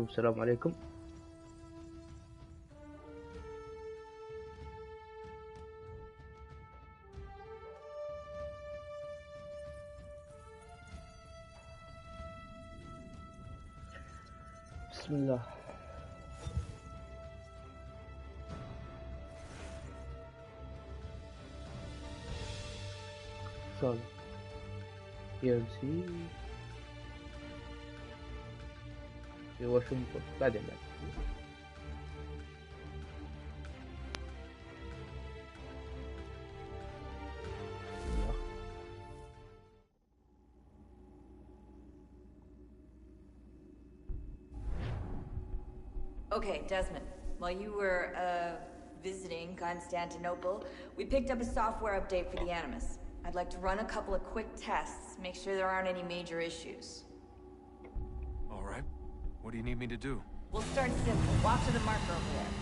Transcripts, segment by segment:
السلام عليكم. بسم الله. صار DLC هو شو المفروض بعدين Okay, Desmond. While you were, visiting Constantinople, we picked up a software update for the Animus. I'd like to run a couple of quick tests, make sure there aren't any major issues. All right. What do you need me to do? We'll start simple. Walk to the marker over there.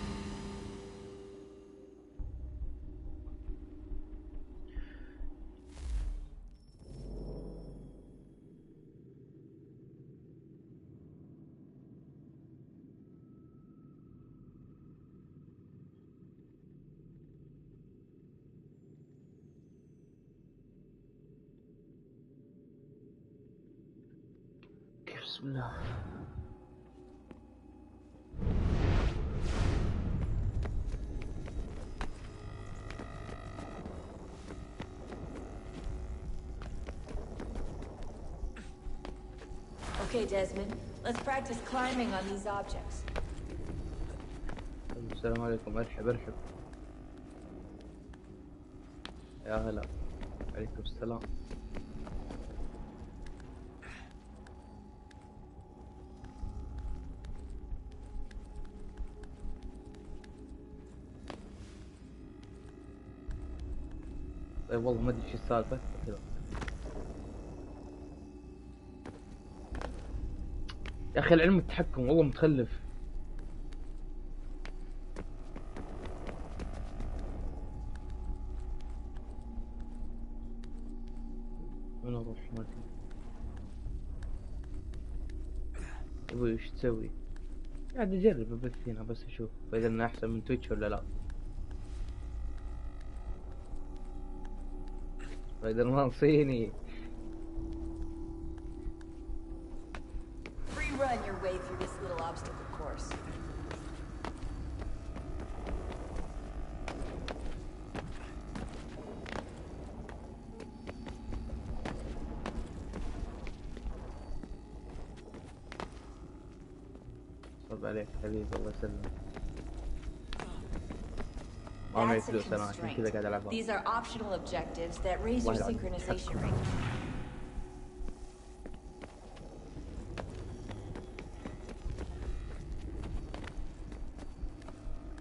بسم الله. Okay, Desmond. Let's practice climbing on these objects. السلام عليكم. مرحبا. يا هلا. عليكم السلام. طيب والله ما ادري شو السالفة كذا. يا اخي العلم التحكم والله متخلف. وين اروح ما ادري. ابوي وش تسوي؟ قاعد اجرب ابث هنا بس اشوف اذا انه احسن من تويتش ولا لا. سبايدر مان صيني. Free run your way through this little obstacle course. صب عليك حبيبي الله يسلمك. ما معي فلوس انا عشان كذا قاعد العبها. These are optional objectives that raise your synchronization rate.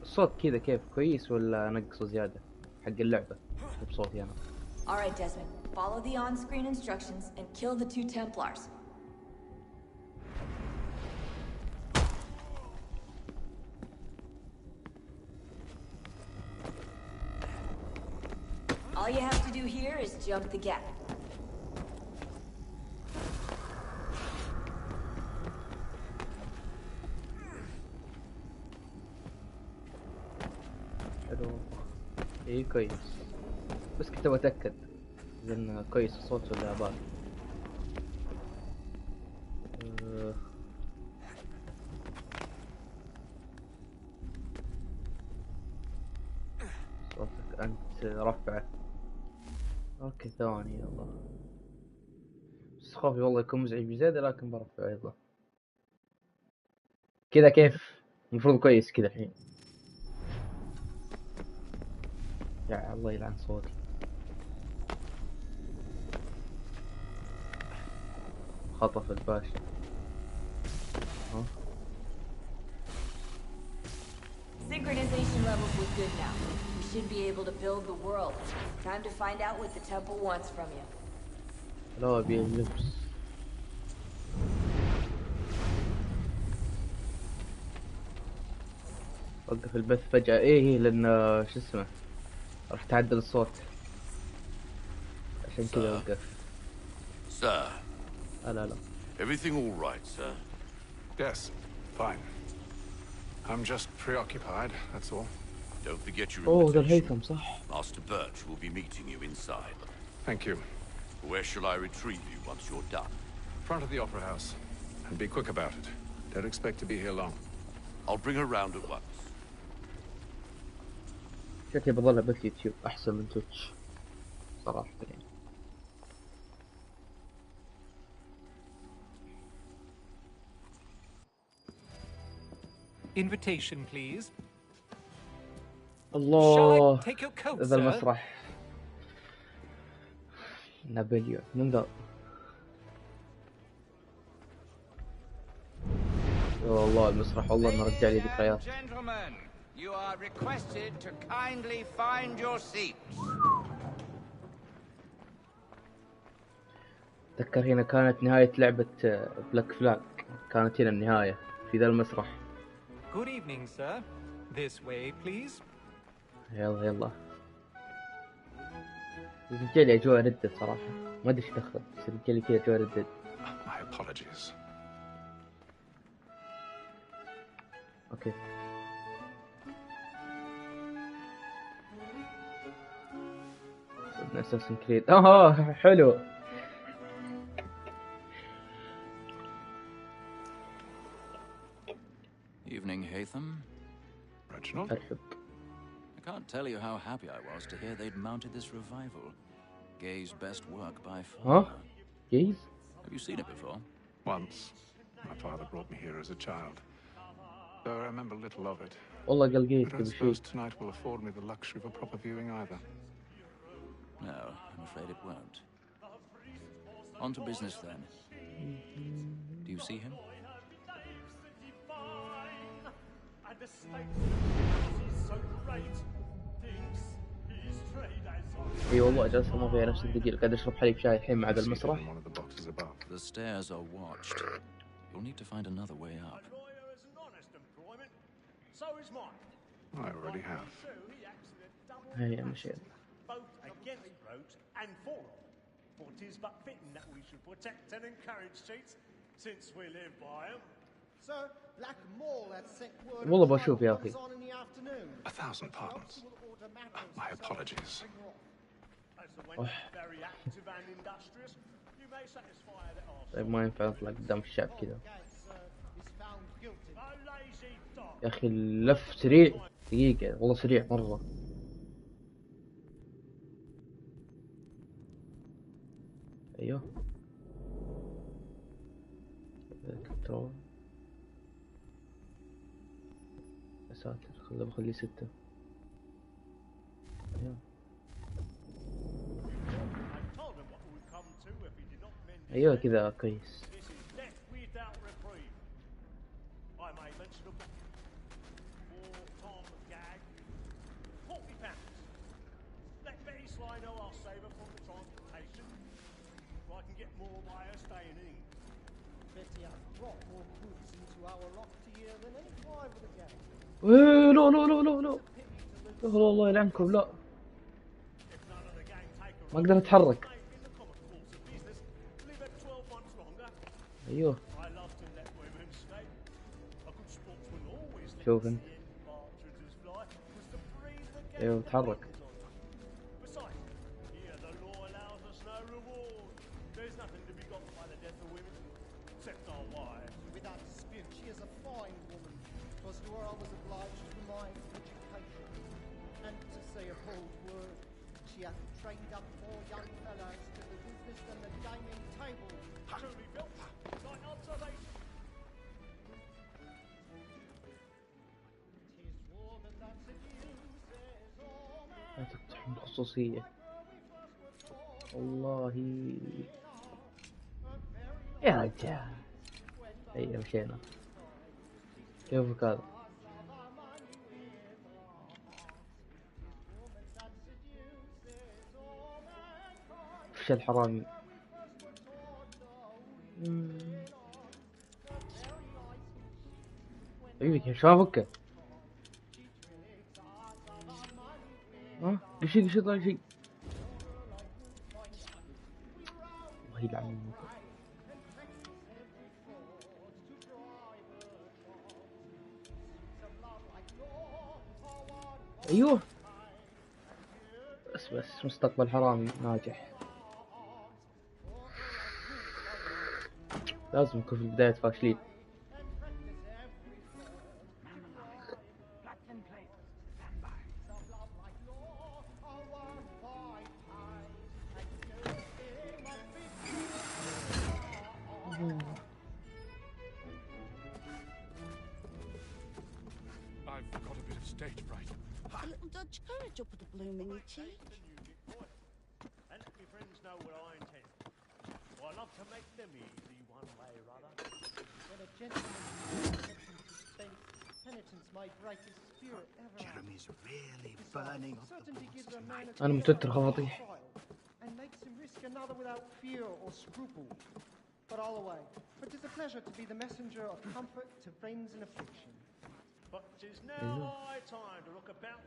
الصوت كذا كيف كويس ولا نقصه زيادة حق اللعبة بصوتي أنا؟ Alright, Desmond. Follow the on-screen instructions and kill the 2 Templars. All you have to do here is jump the gap. حلو. ايه كويس. بس كنت بتأكد إذا إنه كويس الصوت ولا بال. صوتك أنت رفعه. اوكي ثواني يلا. بس خوفي والله يكون مزعج بزيادة لكن برفعه يلا. كذا كيف؟ المفروض كويس كذا الحين. يا الله يلعن صوتي. خطف الباشا. Synchronization levels look good now. We should be able to build the world. Time to find out what the temple wants from you. لا ابي اللبس. وقف البث فجأة. ايه لان شو اسمه راح تعدل الصوت عشان كذا وقف. Sir. لا. Everything all right, sir? Yes. Fine. I'm just preoccupied, that's all. Don't forget your اوه ذا invitation. الهيثم صح. Master Birch will be meeting you inside. Thank you. Where shall I retrieve you once you're done? Front of the Opera House. And be quick about it. Don't expect to be here long. I'll bring her round at once. شكلي بظل بث يوتيوب احسن من تويتش صراحة يعني. Invitation, please. Shall الله I take your coat, ذا sir? المسرح. نابليون من ذا. والله المسرح والله انه رجع لي ذكريات. Gentlemen, you are requested to kindly find your seats. اتذكر هنا كانت نهاية لعبة بلاك فلاج، كانت هنا النهاية في ذا المسرح. Good evening, sir. This way, please. يلا يلا. رجع لي اجواء ردد صراحة، ما ادري ايش دخل، بس رجع لي كذا اجواء ردد. My apologies. اوكي. اساسن كريد حلو. Evening, Haytham. Reginald? ارحب. I can't tell you how happy I was to hear they'd mounted this revival. Gay's best work by far. ها؟ جيز؟ Have you seen it before? Once. My father brought me here as a child. Though I remember little of it. والله قال جيز I don't قبل شوي. suppose tonight will afford me the luxury of a proper viewing either. No, I'm afraid it won't. On to business then. Do you see him? اي والله جلسة ما فيها نفس الدقيقة، قاعد اشرب حليب شاي الحين مع ذا Seated المسرح. in one of the boxes above. The stairs are watched. You'll need to find another way up. I already have. هيا مشينا. Both against roads and for them. For 'tis but fitting that we should protect and encourage cheats, since we live by them. Sir, Black Mall had sent word والله of the بشوف يا fire أخي. was on in the afternoon. 1,000 pardons. My apologies. As the wench is very active and industrious, you may satisfy that our طيب ما ينفع نطلع قدام الشعب كذا. Gates is found guilty. a lazy dog. يا اخي اللف سريع، دقيقة والله سريع مرة. ايوه. كنترول. يا ساتر بخليه 6. ايوه. I told him what it would come to if he did not mend his ايوه ways. كذا كويس. This is death without reprieve. I may mention a book. For Tom Gag, £40. Let Betty Sly know I'll save her from the transportation. So I can get more by her staying in. Betty has brought more goods into our loft here than any five of the gang. لا لا لا لا لا. يا أخي الله يلعنكم لا. If none of the gang take her ما اقدر اتحرك. in the common course of business, live at 12 months longer. ايوه. I love to let women escape. A good sportsman always lets شوف the انت. end partridges fly, was to freeze the gang ايوه بتحرك. Besides, here the law allows us no reward. There's nothing to be got by the death of women, except our wives. Without dispute, she is a fine woman. 'Twas to her I was obliged for my education. And to say a bold word, she hath trained up 4 young fellows to the business and the gaming table. Truly built, like observation. 'Tis woman that seduces all men. لا تقتحم الخصوصية. والله يا رجال. اي مشينا. كيفك هذا؟ وش الحرامي؟ حبيبي شو افكه؟ ها؟ قشي طلع شيء. الله يلعن. ايوه بس مستقبل حرامي ناجح. لازم يكون في البداية فاشلين. I've got a bit of stage fright. A little Dutch courage up at the blooming cheek. And let your friends know what I intend. Well, I love to make them easy one way or other. When a gentleman kept in suspense, penitence my greatest spirit ever. Jeremy's really burning up the Certainty gives a man a أنا متوتر خفاطي. and makes him risk another without fear or scruple. But all away. But 'tis a pleasure to be the messenger of comfort to friends in affliction. But 'tis now high time to look about.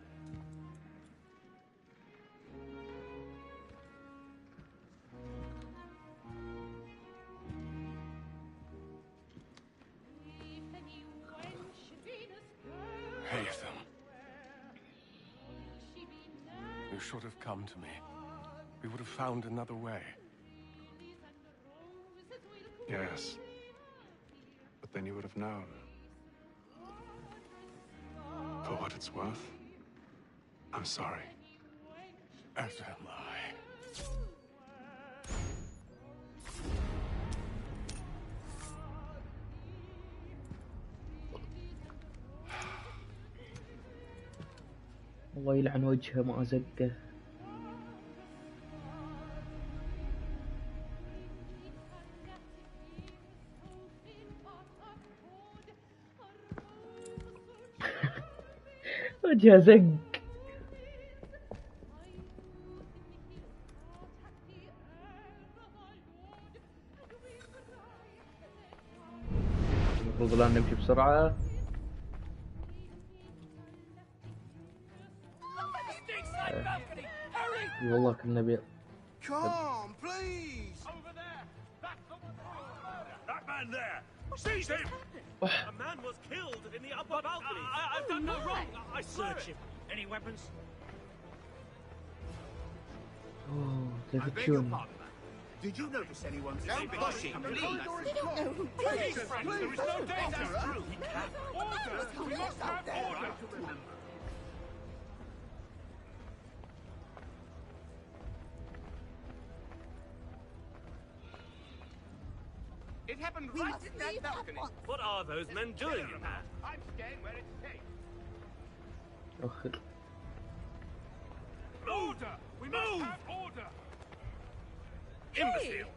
Haytham. You should have come to me. We would have found another way. Yes. But then you would have known. For what it's worth, I'm sorry. As am I. الله يلعن وجهه ما أزقه. وجهه زق. المفروض الآن نمشي بسرعة. والله كنا بي. Come, please! Over there! That man there! Seize him! A man was killed in the upper balcony. I've done no wrong. I search him. Any weapons? أوه كيف I beg your تشون؟ pardon, man. Did you notice anyone? Don't push him, please. They don't know who did Please, it. friends, there is no danger. That's true. Order! We must have order! To remember. It happened We right must in that leave at balcony. once. What are those men doing in there? I'm staying where it's safe. أخر. Order! We must have order! Imbecile!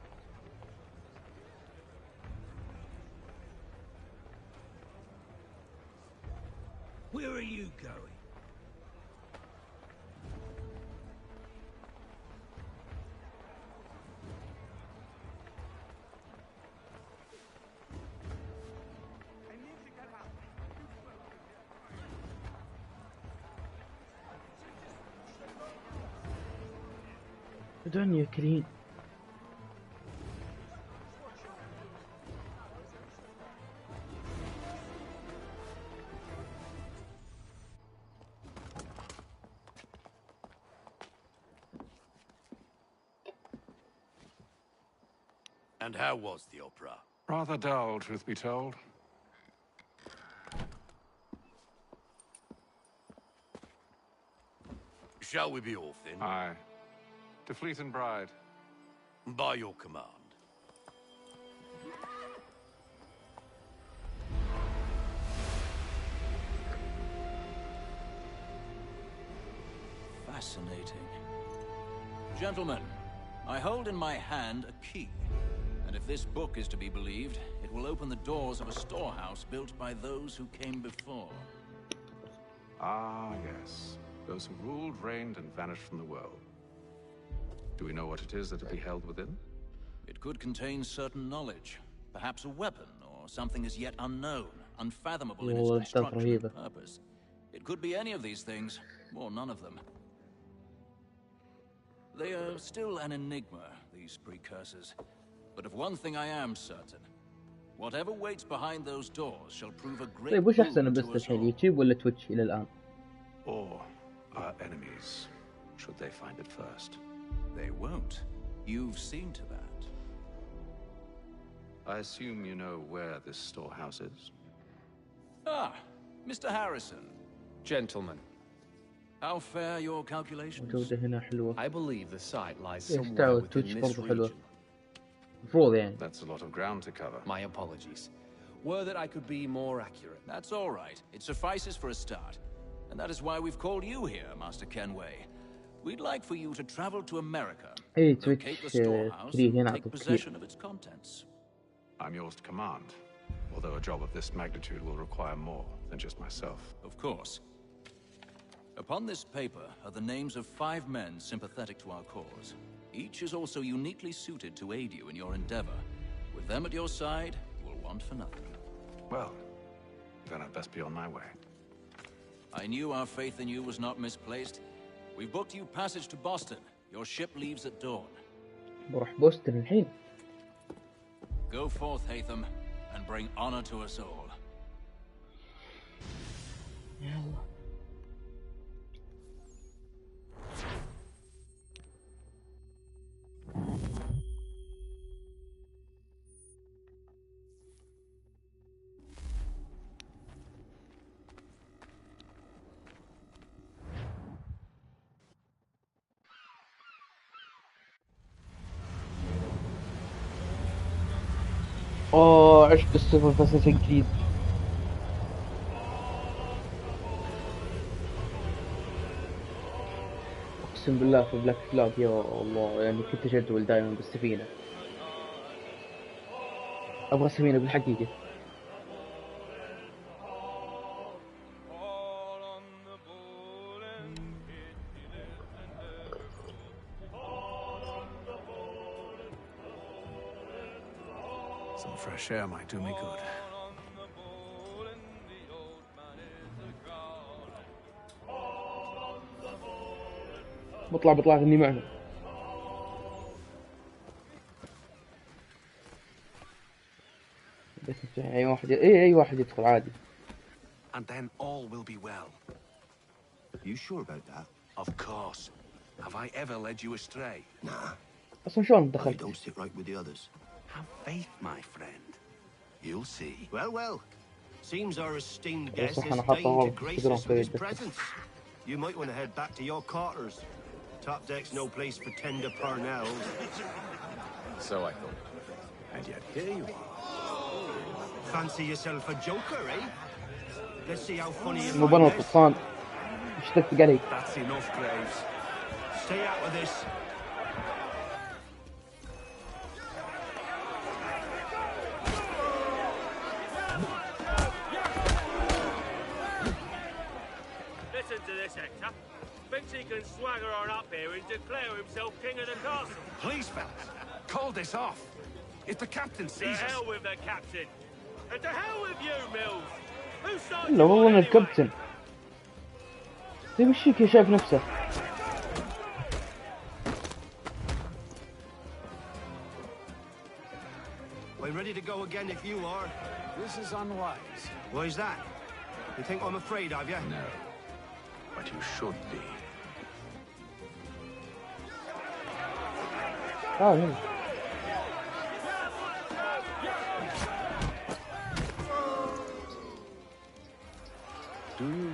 Where are you going? I need to get out. دنيا كريم. And how was the opera? Rather dull, truth be told. Shall we be off then? Aye. To Fleet and Bride. By your command. Fascinating. Gentlemen, I hold in my hand a key. And if this book is to be believed, it will open the doors of a storehouse built by those who came before. Ah, yes. Those who ruled, reigned, and vanished from the world. Do we know what it is that will be held within? It could contain certain knowledge. Perhaps a weapon, or something as yet unknown, unfathomable in its والله construction رهيبة. and purpose. It could be any of these things, or none of them. They are still an enigma, these precursors. But of one thing I am certain. Whatever waits behind those doors shall prove a great طيب وش أحسن boon to بس us الحين all. يوتيوب ولا تويتش إلى الآن؟ Or our enemies, should they find it first. They won't. You've seen to that. I assume you know where this storehouse is? Ah, Mr. Harrison. Gentlemen, How fair your calculations? الجودة هنا حلوة. I believe the site lies ليش somewhere دعوة within تويتش this برضه حلوة؟ region. المفروض يعني. That's a lot of ground to cover. My apologies. Were that I could be more accurate. That's all right. It suffices for a start. And that is why we've called you here, Master Kenway. We'd like for you to travel to America, إيه locate the تويتش storehouse, كريه هنا and take أعطوك possession كثير. of its contents. I'm yours to command, although a job of this magnitude will require more than just myself. Of course. Upon this paper are the names of 5 men sympathetic to our cause. Each is also uniquely suited to aid you in your endeavor. With them at your side, you will want for nothing. Well, then I'd best be on my way. I knew our faith in you was not misplaced. We've booked you passage to Boston. Your ship leaves at dawn. بروح بوسطن الحين. Go forth, Hatham, and bring honor to us all. يلا. عشت السفر في اساسن كريد. اقسم بالله في بلاك فلاج يا الله يعني كنت اجدول دائما بالسفينة. ابغى سفينة بالحقيقة. Some fresh air might do me good. بطلع غني معهم. بس اي واحد اي واحد يدخل عادي. And then all will be well. You sure about that? Of course. Have I ever led you astray? Nah. اصلا شلون You دخلت؟ don't sit right with the others. Have faith, my friend. You'll see. Well. Seems our esteemed guest صح is انا حاطه dying to غلط grace انستغرام us with his في presence. You might want to head back to your quarters. Top deck's no place for tender parnells. So I thought. And yet here you are. Fancy yourself a joker, eh? Let's see how funny you مو find this. طفان اشتقت علي. That's enough, Graves. Stay out of this. Listen to this, Hector. Thinks he can swagger on up here and declare himself king of the castle. Please, fellas. Call this off. If the captain To sees us... hell with the captain. And to hell with you, Mills. Who started لا you والله on انا anyway? الكابتن. طيب وش فيك شايف نفسه؟ I'm ready to go again if you are. This is unwise. Why's that? You think I'm afraid of you? No. But you should be. هنا. Do you?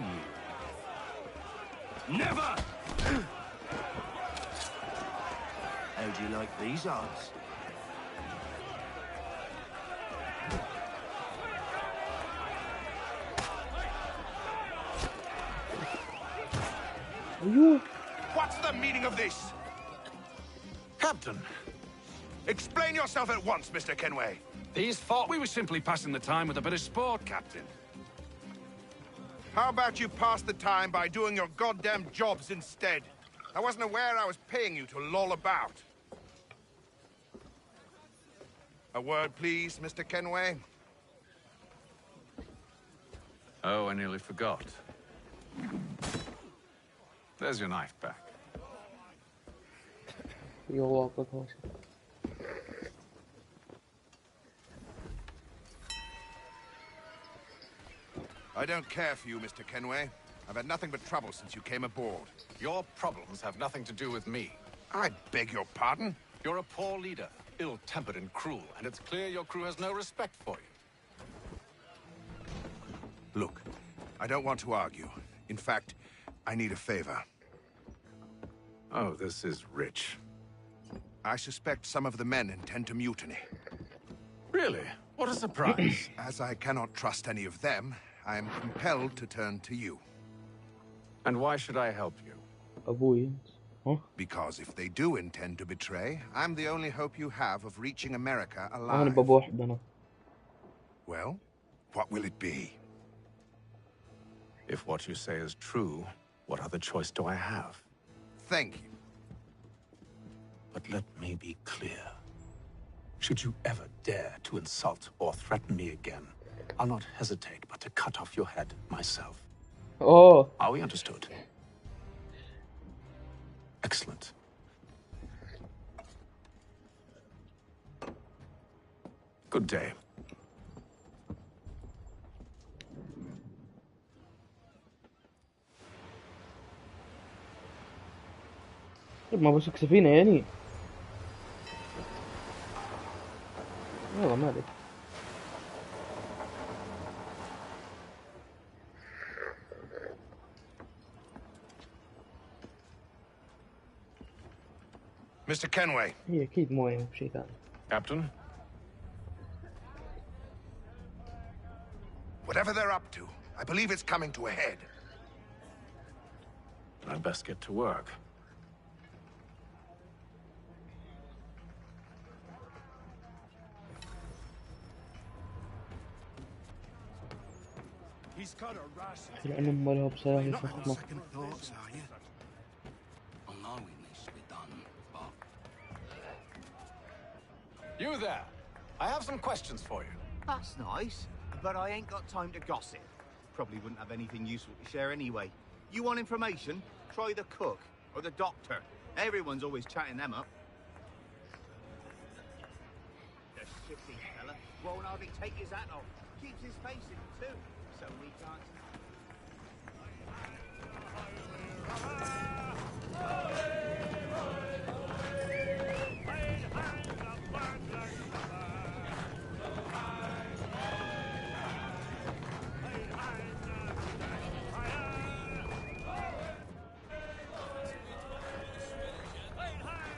Never! How do you like these odds? ايوه. What's the meaning of this? Captain, Explain yourself at once, Mr. Kenway. these thought we were simply passing the time with a bit of sport, Captain. How about you pass the time by doing your goddamn jobs instead? I wasn't aware I was paying you to loll about. A word, please, Mr. Kenway. Oh, I nearly forgot. There's your knife back. You're welcome. I don't care for you, Mr. Kenway. I've had nothing but trouble since you came aboard. Your problems have nothing to do with me. I beg your pardon? You're a poor leader, ill-tempered and cruel, and it's clear your crew has no respect for you. Look, I don't want to argue. In fact, I need a favor. Oh, this is rich. I suspect some of the men intend to mutiny. Really? What a surprise. As I cannot trust any of them, I am compelled to turn to you. And why should I help you? أبوي. Huh? Because if they do intend to betray, I'm the only hope you have of reaching America أنا alive. بابا واحد أنا. Well, what will it be? If what you say is true, what other choice do I have? Thank you. But let me be clear. Should you ever dare to insult or threaten me again, I'll not hesitate but to cut off your head myself. Oh. Are we understood? Excellent. Good day. ما بسك سفينة يعني. يلا مالك. Mr. Kenway. هي أكيد مو بشيء ثاني. Captain? Whatever they're up to, I believe it's coming to a head. I'd best get to work. He's got a rush. العلم ما له بصراحة Not on فخمة. second thoughts, are you? Well, no, it needs to be done, but... You there! I have some questions for you. That's nice, but I ain't got time to gossip. Probably wouldn't have anything useful to share anyway. You want information? Try the cook or the doctor. Everyone's always chatting them up. The shifty fella won't hardly take his hat off. Keeps his face in too, so we can't...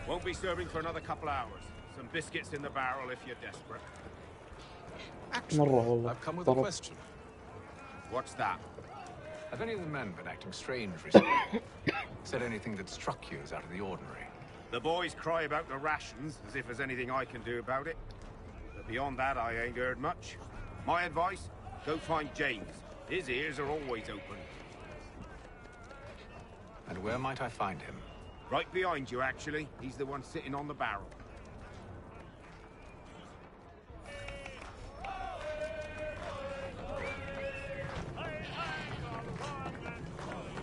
Won't be serving for another couple hours. Some biscuits in the barrel if you're desperate. مرة I've come with a والله. question. What's that? Have any of the men been acting strange recently? Said anything that struck you as out of the ordinary? The boys cry about the rations, as if there's anything I can do about it. But beyond that, I ain't heard much. My advice? Go find James. His ears are always open. And where might I find him? Right behind you, actually. He's the one sitting on the barrel.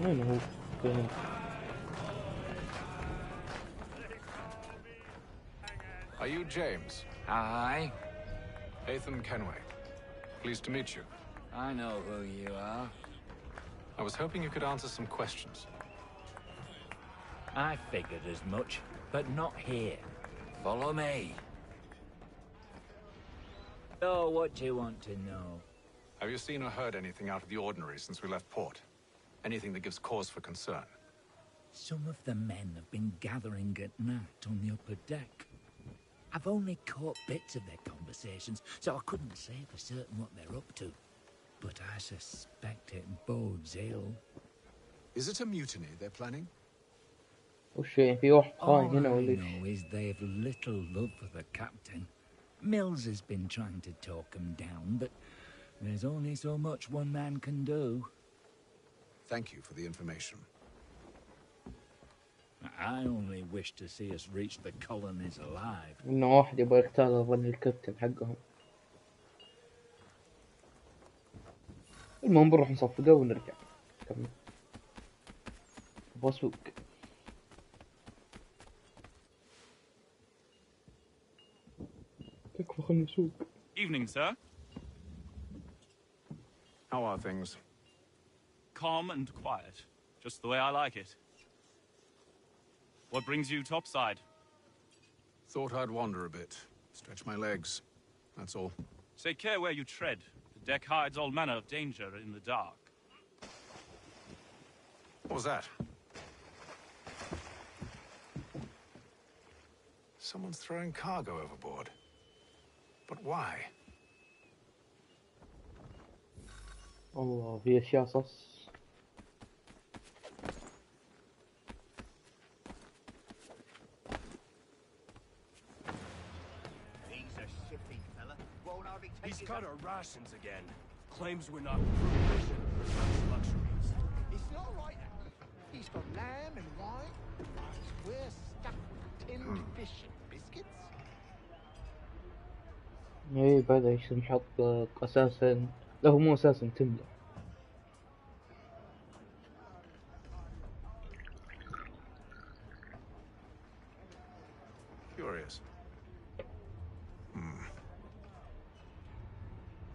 وين هو؟ فين؟ Are you James? Aye. Atham Kenway. Pleased to meet you. I know who you are. I was hoping you could answer some questions. I figured as much, but not here. Follow me. So, what do you want to know? Have you seen or heard anything out of the ordinary since we left port? Anything that gives cause for concern? Some of the men have been gathering at night on the upper deck. I've only caught bits of their conversations, so I couldn't say for certain what they're up to. But I suspect it bodes ill. Is it a mutiny they're planning? وش يعني في واحد All خاين هنا I ولا إيش؟ know is they've little love for the captain. Mills has been trying to talk him down, but there's only so much one man can do. Thank you for the information. I only wish to see us reach the colonies alive. إنه واحد يبغى يقتال أظن الكابتن حقهم. المهم بنروح نصفقه ونرجع. كمل. أبغى أسوق. تكفى خلني أسوق. Evening, sir. How are things? calm and quiet. Just the way I like it. What brings you topside? Thought I'd wander a bit. Stretch my legs. That's all. Take care where you tread. The deck hides all manner of danger in the dark. What was that? Someone's throwing cargo overboard. But why? الله في أشياء صص. He's cut our rations again. Claims we're not provision for such luxuries. It's not right. He's got lamb and wine. We're stuck with tinned fish and biscuits. ايه بعد ايش نحط اساسا لا هو مو اساسا تملة. Curious.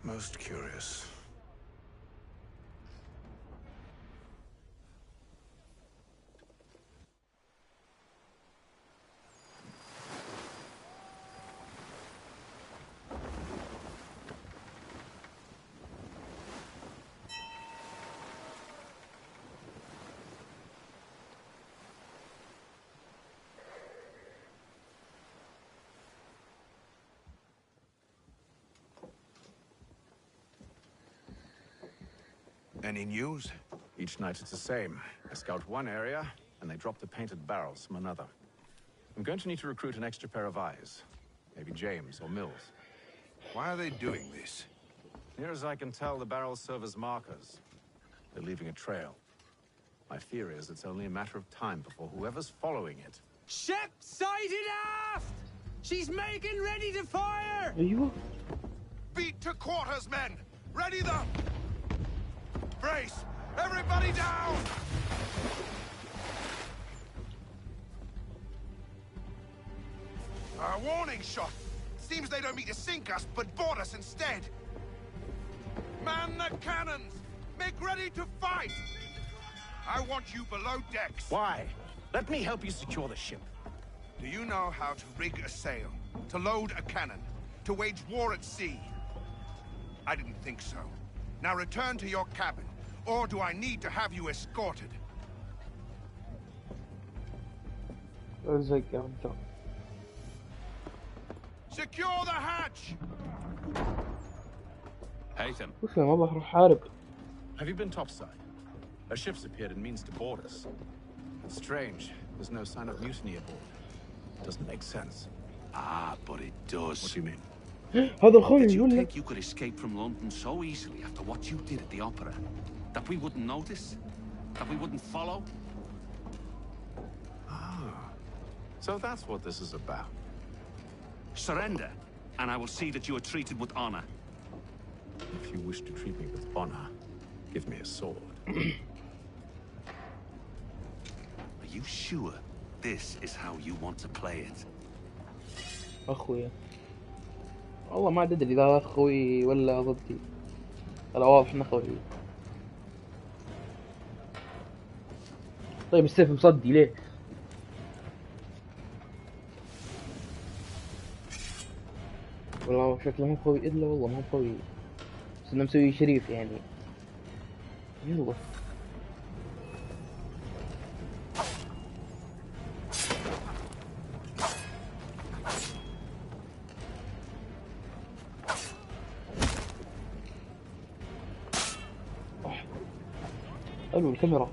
Most curious. Any news? Each night it's the same. I scout one area, and they drop the painted barrels from another. I'm going to need to recruit an extra pair of eyes. Maybe James or Mills. Why are they doing this? Near as I can tell, the barrels serve as markers. They're leaving a trail. My fear is it's only a matter of time before whoever's following it... Ship sighted aft! She's making ready to fire! Are you? Beat to quarters, men! Ready the... Brace! Everybody down! A warning shot! Seems they don't mean to sink us, but board us instead! Man the cannons! Make ready to fight! I want you below decks. Why? Let me help you secure the ship. Do you know how to rig a sail? To load a cannon? To wage war at sea? I didn't think so. Now return to your cabin, or do I need to have you escorted? Secure the hatch! Haytham. Have you been topside? A ship's appeared and means to board us. It's strange. There's no sign of mutiny aboard. Doesn't make sense. Ah, but it does. What do you mean? Did you think you could escape from London so easily after what you did at the opera? That we wouldn't notice? That we wouldn't follow? Ah. So that's what this is about. Surrender, and I will see that you are treated with honor. If you wish to treat me with honor, give me a sword. Are you sure this is how you want to play it? أخويا والله ما أدري إذا أخوي ولا ضدي. لا واضح إنه أخوي. طيب السيف مصدي ليه؟ والله شكله مو قوي إلا والله مو قوي. بس إنه مسوي شريف يعني. يلا. حلو الكاميرا.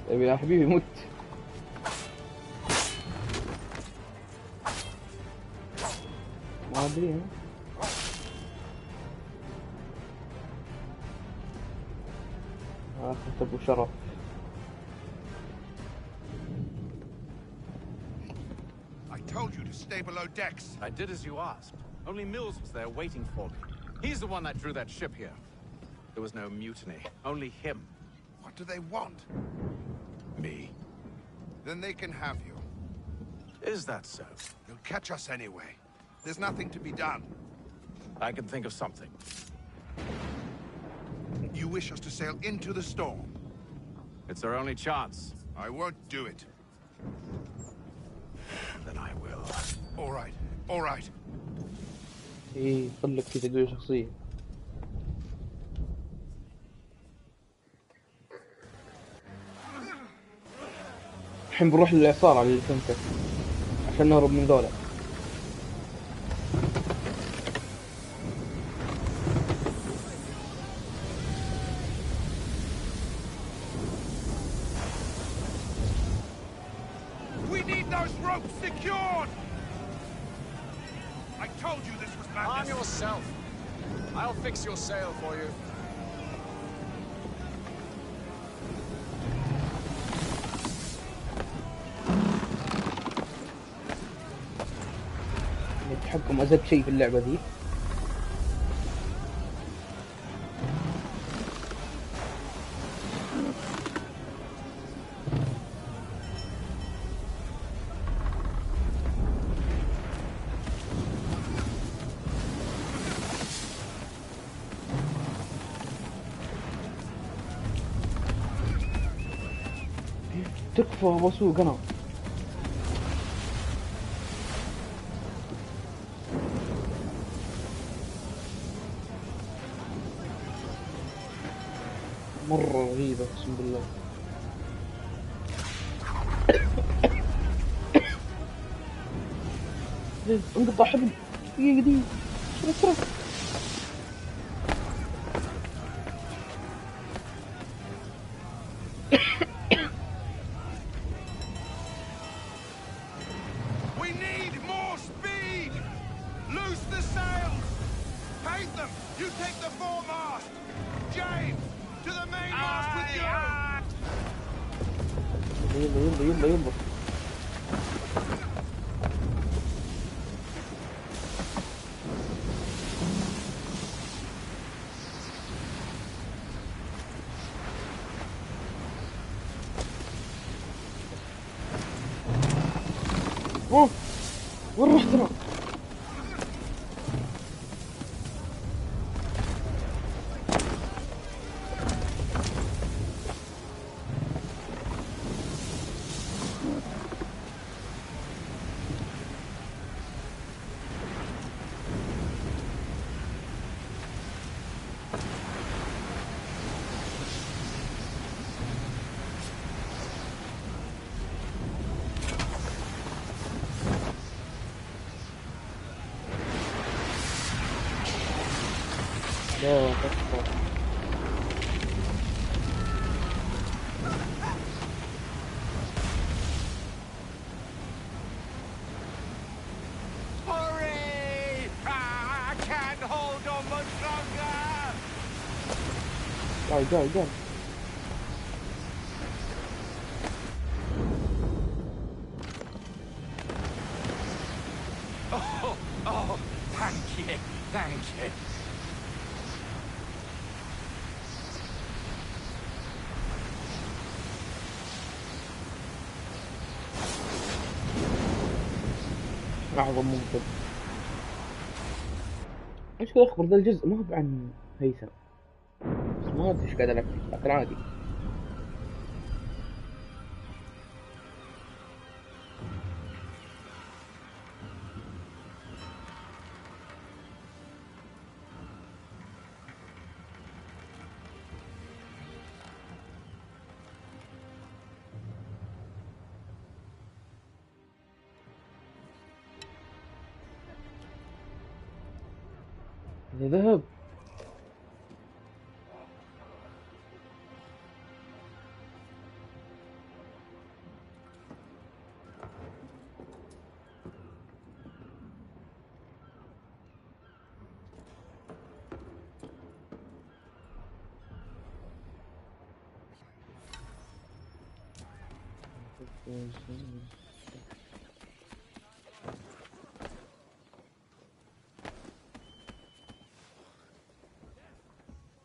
طيب يا حبيبي مت. ما ادري ها. اخذت ابو شرف. I told you to stay below decks. I did as you asked. Only Mills was there waiting for me. He's the one that drew that ship here. There was no mutiny, only him. What What do they want? Me. Then they can have you. Is that so? They'll catch us anyway. There's nothing to be done. I can think of something. You wish us to sail into the storm? It's our only chance. I won't do it. Then I will. All right. All right. ايه يطلق في تقوية شخصية. الحين بنروح للإعصار على اللي فهمته عشان نهرب من ذولا. We need those ropes secured! I told you this was madness. Arm yourself. I'll fix your sail for you. التحكم أزد شيء في اللعبة دي. تكفى بسوق أنا. مرة رهيبة اقسم بالله. انقطع حبل دقيقة دقيقة. بسرعة بسرعة. We need more speed! Loose the sails! Paint them! You take the foremast! James! To the mainmast with you! يلا يلا يلا يلا. اوه وين رحت انا؟ لا تكفى. Hurry! I can't hold on much longer! Go, go, go. Oh, thank you, thank you. أعظم ممكن. إيش كذا أخبر ذا الجزء ما هو عن هيثم، بس ما أدري إيش قاعد ألعب فيه، لكن عادي. ذهب.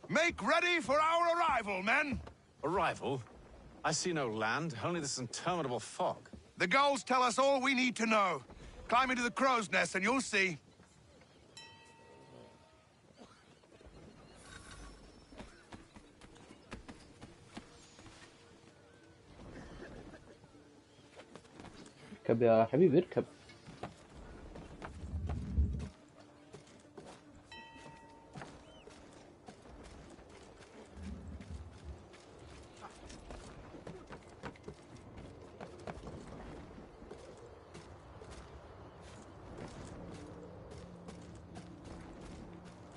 Make ready for our arrival, men! A rival? I see no land, only this interminable fog. The goals tell us all we need to know. Climb into the crow's nest and you'll see. اركب يا حبيبي اركب.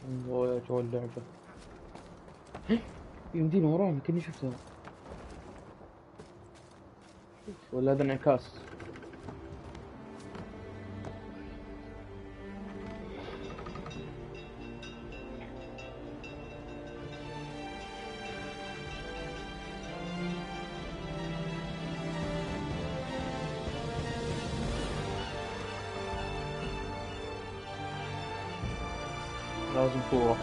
الله يا جو اللعبة. يمدينا ورانا كني شفتها. ولا هذا انعكاس؟ لازم كورة.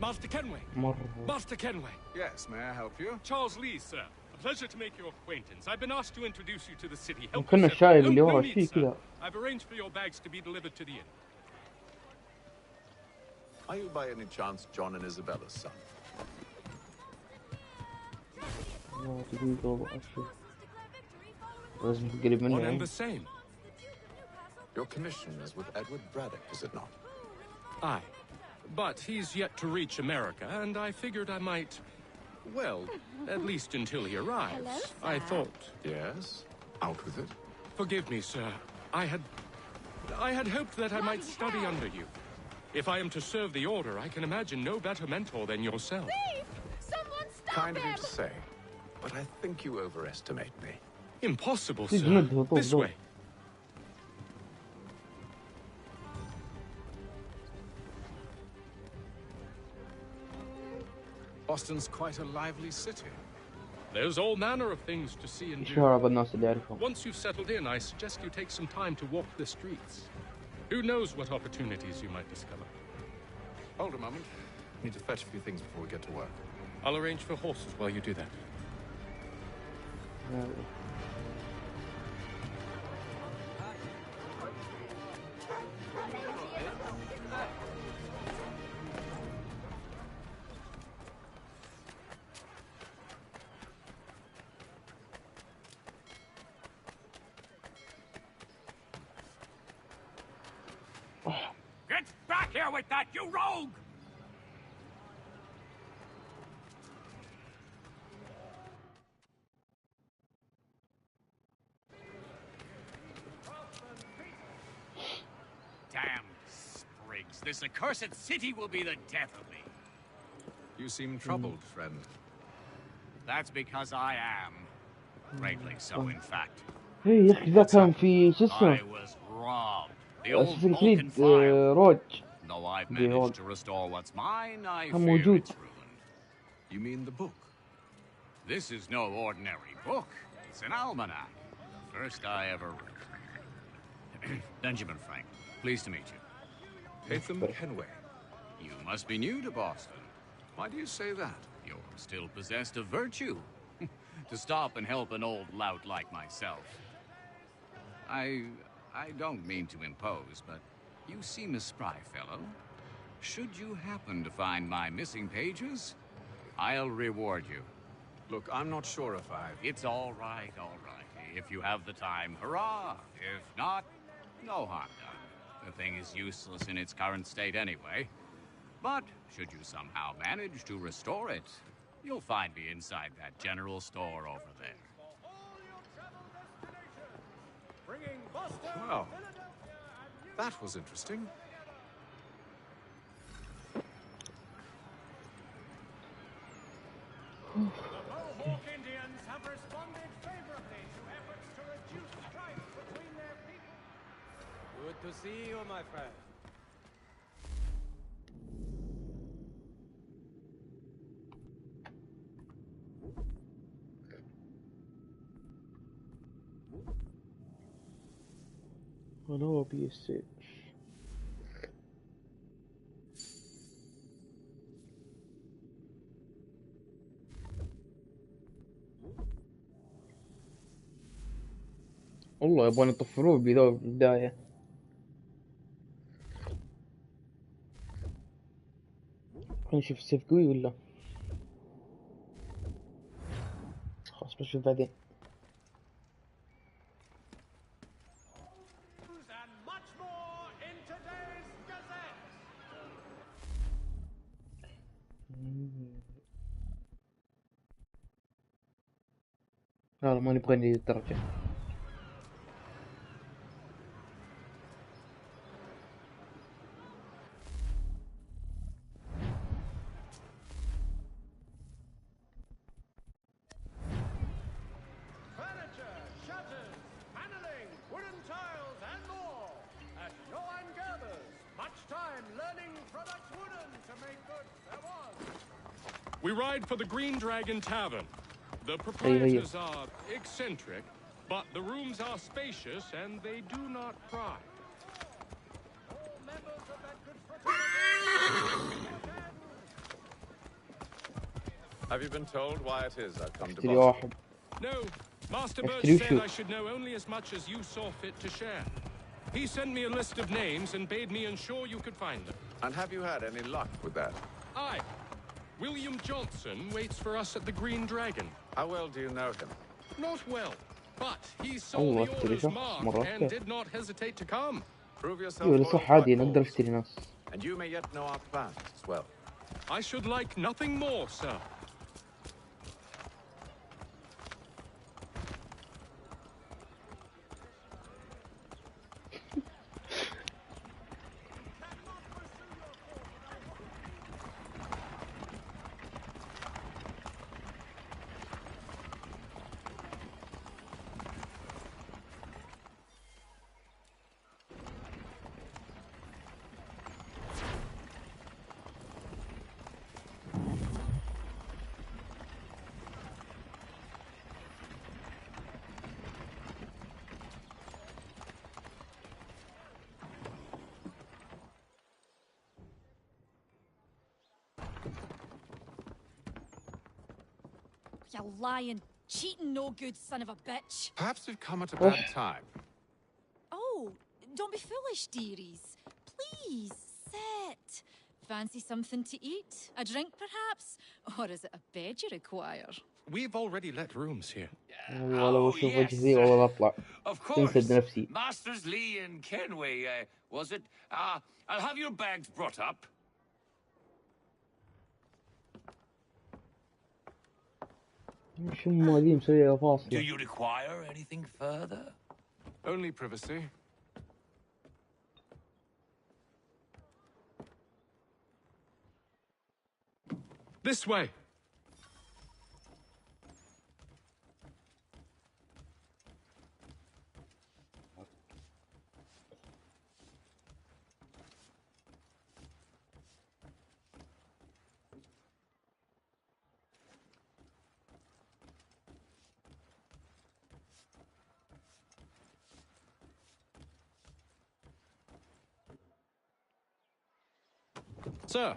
Master Kenway! Master Kenway! Yes, may I help you? Charles Lee, sir. A pleasure to make your acquaintance. I've been asked to introduce you to the city. Help يمكننا yourself. الشايب اللي No ورا need, شي sir. كذا. I've arranged for your bags to be delivered to the inn. Are you by any chance John and Isabella's son? لا دقيقة والله أشوف. لازم قريب مني. One and the same. Your commission is with Edward Braddock, is it not? Aye. But he's yet to reach America, and I figured I might... Well, at least until he arrives. Hello, I sir. thought... Yes? Out with it. Forgive me, sir. I had hoped that I might study under you. If I am to serve the Order, I can imagine no better mentor than yourself. Thief! Someone stop Kind of him! you to say, but I think you overestimate me. Impossible, Please, sir. no, This way. Boston's quite a lively city. There's all manner of things to see and do. يشهر بالناس اللي يعرفهم. Once you've settled in, I suggest you take some time to walk the streets. Who knows what opportunities you might discover. Hold a moment. Need to fetch a few things before we get to work. I'll arrange for horses while you do that. Get back here with that, you rogue! Damn sprigs. This accursed city will be the death of me. You seem troubled, friend. That's because I am. Greatly so, in fact. إيه يا أخي ذا كان في شو I اسمه؟ was robbed. The old Assassin's Vulcan Creed file. روج. Though I've The old- managed to restore what's mine, I كان fear موجود. it's ruined. You mean the book? This is no ordinary book. It's an almanac. The first I ever read. Benjamin Frank, pleased to meet you. Haytham Kenway. You must be new to Boston. Why do you say that? You're still possessed of virtue. To stop and help an old lout like myself. I don't mean to impose, but you seem a spry fellow. Should you happen to find my missing pages, I'll reward you. Look, I'm not sure if I... It's all right, all right. If you have the time, hurrah. If not, no harm done. The thing is useless in its current state anyway. But should you somehow manage to restore it, you'll find me inside that general store over there. bringing Boston, Well, Philadelphia, and that was interesting. The Mohawk Indians have responded favorably to efforts to reduce strife between their people. Good to see you, my friend. هو بيسي والله يبغون يطفروه بذا بالبداية. نشوف السيف قوي ولا خلاص بشوف بعدين. And much more in today's Gazette. لا ما نبغى نزيد الدرجة. Furniture, shutters, paneling, wooden tiles, and more. At Johan Gerber's, much time learning products wooden to make good there was. We ride for the Green Dragon Tavern. The proprietors are eccentric, but the rooms are spacious and they do not pry. All members of that good fraternity. Have you been told why it is I've come to اشتري Boston? واحد. No, Master Birch اشتري said وشو؟ I should know only as much as you saw fit to share. He sent me a list of names and bade me ensure you could find them. And have you had any luck with that? Aye. William Johnson waits for us at the Green Dragon. How well do you know him? Not well, but he saw والله the اشتري orders شخص marked مرة and كيف. did not hesitate to come. Prove yourself ايوه loyal صح to عادي my نقدر cause. اشتري ناس. And you may yet know our plans as well. I should like nothing more, sir. You lying, cheating, no good son of a bitch. Perhaps we've come at a bad time. Oh, don't be foolish, dearies. Please, sit. Fancy something to eat? A drink, perhaps? Or is it a bed you require? We've already let rooms here. والله لو اشوف وجه ذي والله بطلع. Of course. تنسد نفسي. Masters Lee and Kenway, was it? I'll have your bags brought up. شو ذي مسوية Do فاصلة. you require anything further? Only privacy. This way. Sir,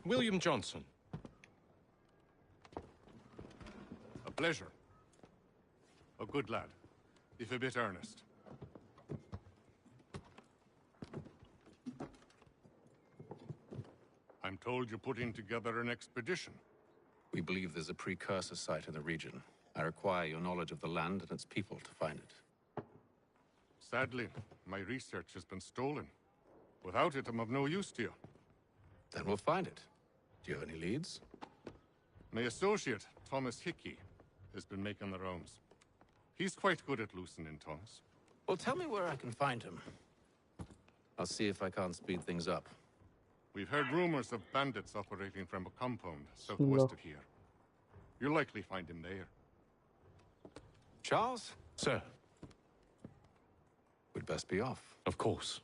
William Johnson. A pleasure. A good lad, if a bit earnest. I'm told you're putting together an expedition. We believe there's a precursor site in the region. I require your knowledge of the land and its people to find it. Sadly, my research has been stolen. Without it, I'm of no use to you. Then we'll find it. Do you have any leads? My associate, Thomas Hickey, has been making the rounds. He's quite good at loosening tongues. Well, tell me where I can find him. I'll see if I can't speed things up. We've heard rumors of bandits operating from a compound southwest of here. You'll likely find him there. Charles? Sir. We'd best be off. Of course.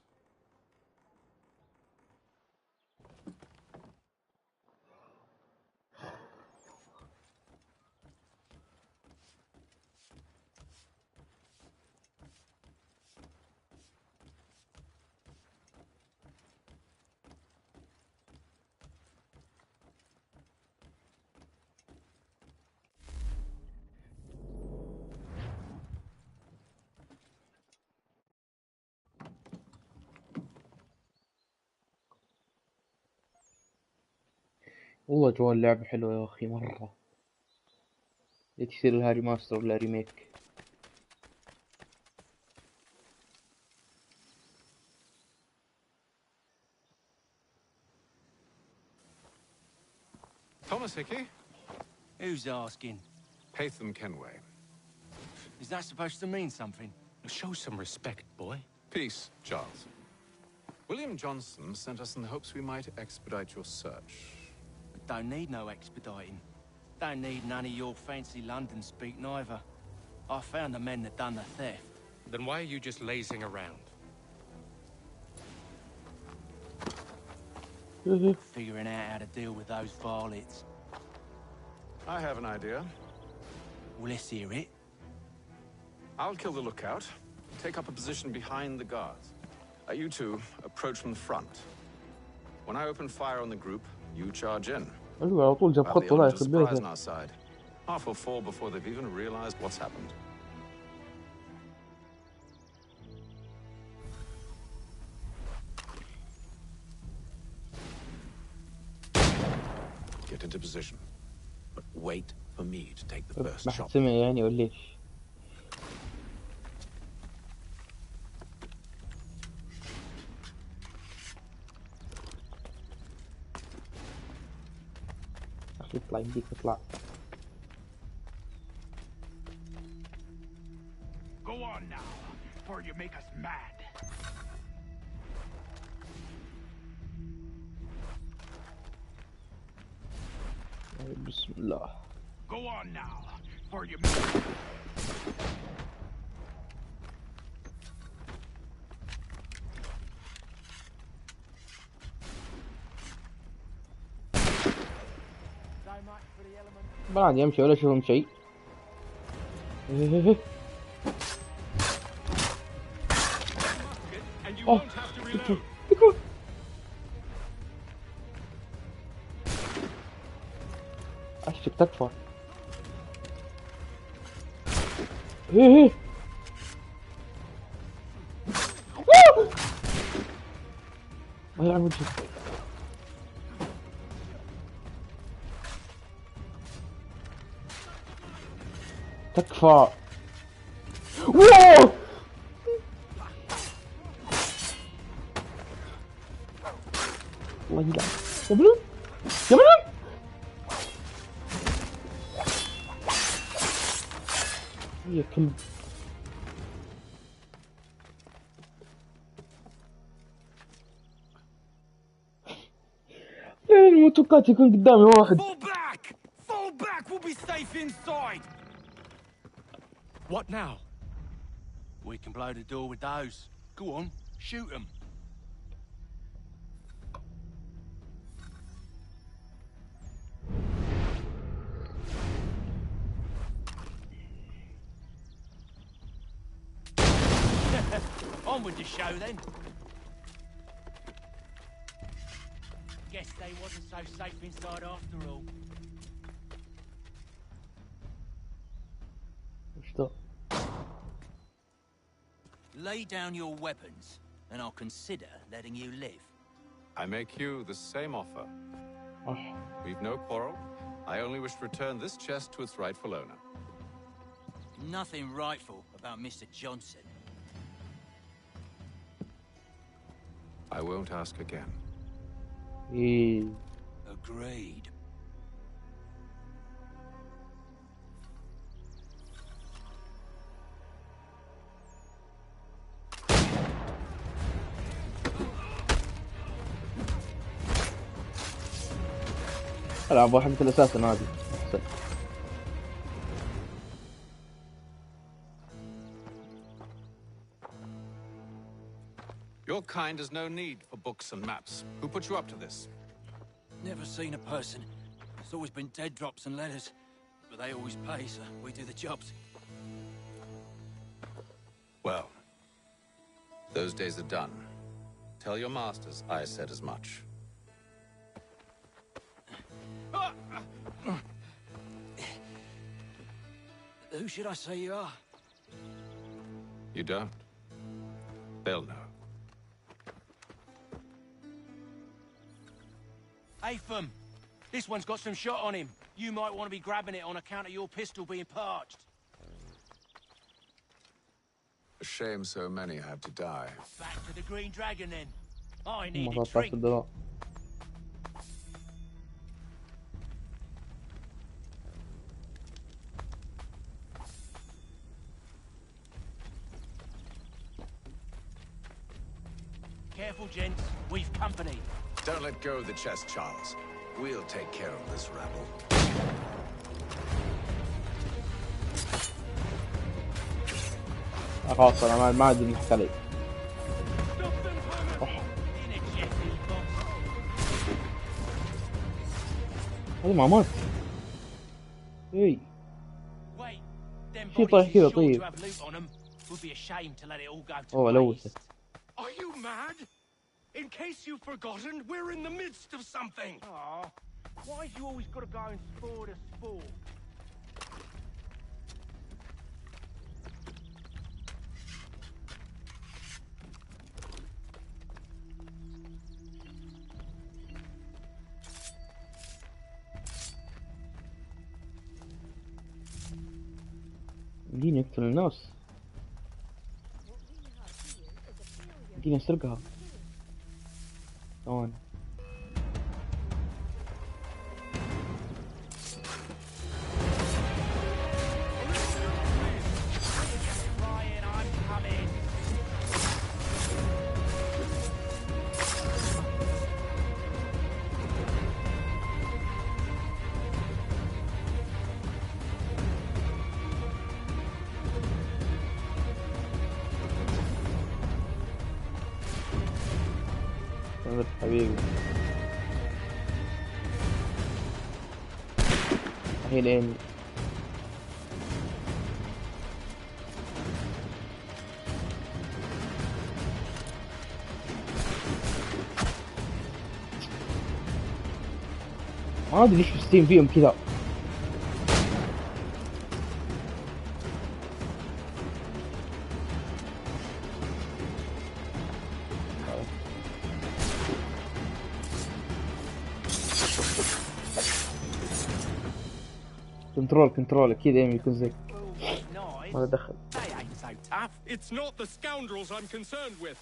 والله جوال اللعبة حلوة يا أخي مرة. ليت يصير لها ريماستر ولا ريميك. Thomas Hickey? Who's asking? Haytham Kenway. Is that supposed to mean something? Show some respect, boy. Peace, Charles. William Johnson sent us in the hopes we might expedite your search. Don't need no expediting. Don't need none of your fancy London speak neither. I found the men that done the theft. Then why are you just lazing around? Figuring out how to deal with those varlets. I have an idea. Well, let's hear it. I'll kill the lookout, take up a position behind the guards. You two approach from the front. When I open fire on the group, you charge in. أيوة على طول جاب خطة لا يخرب surprise on بيتك. our side. Half will fall before they've even realized what's happened. Get into position, but wait for me to take the first ما حد shot. سمع يعني ولا إيش؟ أخي اطلع يمديك اطلع. Go on now, before you make us mad. بسم الله. Go on now, before you make ما عندي أمشي ولا أشوفهم شيء. أوه تكفى. أشتك تكفى. ما يلعب وجهي. تكفى. واو الله يلعن يا بلون يا بلون. يا كلب. الموتوكات يكون قدامي واحد. Fall back! Fall back! We'll be safe inside! What now? We can blow the door with those. Go on, shoot them. On with the show then. Guess they wasn't so safe inside after all. Что? Lay down your weapons, and I'll consider letting you live. I make you the same offer. We've no quarrel. I only wish to return this chest to its rightful owner. Nothing rightful about Mr. Johnson. I won't ask again. Agreed. العب واحدة الأساس هذه أحسن. Your kind has no need for books and maps. Who put you up to this? Never seen a person. It's always been dead drops and letters. But they always pay, so we do the jobs. Well, those days are done. Tell your masters I said as much. Who should I say you are? You don't? They'll know. Atham! This one's got some shot on him. You might want to be grabbing it on account of your pistol being parched. A shame so many had to die. Back to the Green Dragon then. I need a drink. Careful, gents. We've company. Don't let go of the chest, Charles. We'll take care of this rabble. خلاص انا ما ادري نحكي عليه. هذا ما مات. اي شي طيح كذا طيب. اوه لوثه. Are you mad? In case you've forgotten, we're in the midst of something. Aw, why have you always got to go and sport a sport? يمديني اقتل الناس. يمديني اسرقها. ثواني. حبيبي الحين ايمي ما ادري ليش ستيم فيهم كذا. كنترول اكيد ايمي يكون زي ما دخل. It's not the scoundrels I'm concerned with.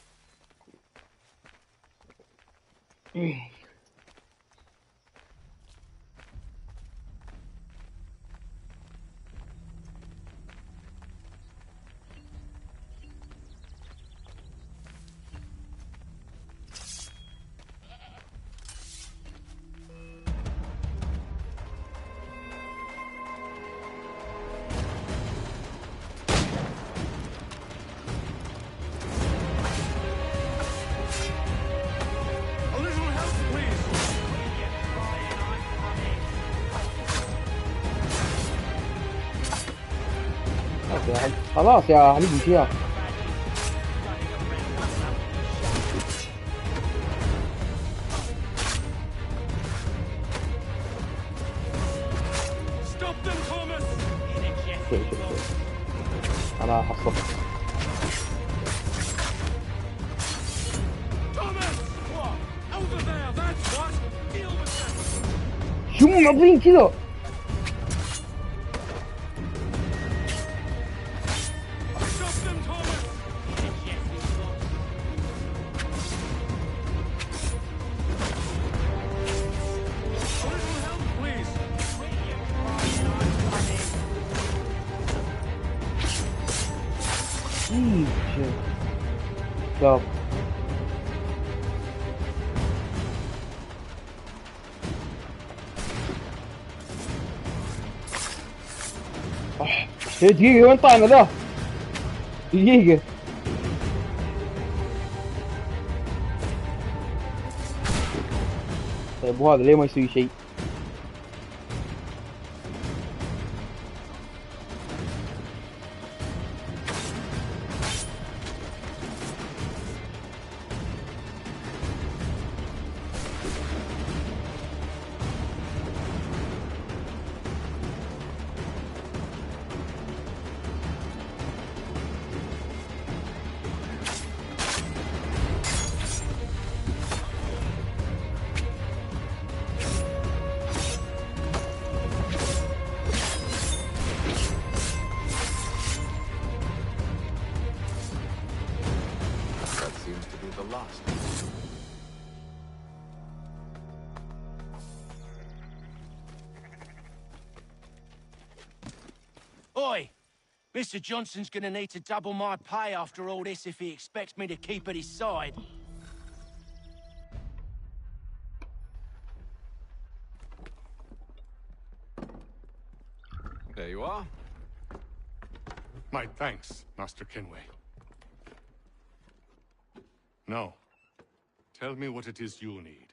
خلاص يا حبيبي فيها. انا حصلت. شو معبرين كذا؟ Go. دقيقة وين طعنا ذا؟ دقيقة. طيب وهذا ليه ما يسوي شيء؟ Oi! Mr. Johnson's gonna need to double my pay after all this if he expects me to keep at his side. There you are. My thanks, Master Kenway. Now, tell me what it is you need.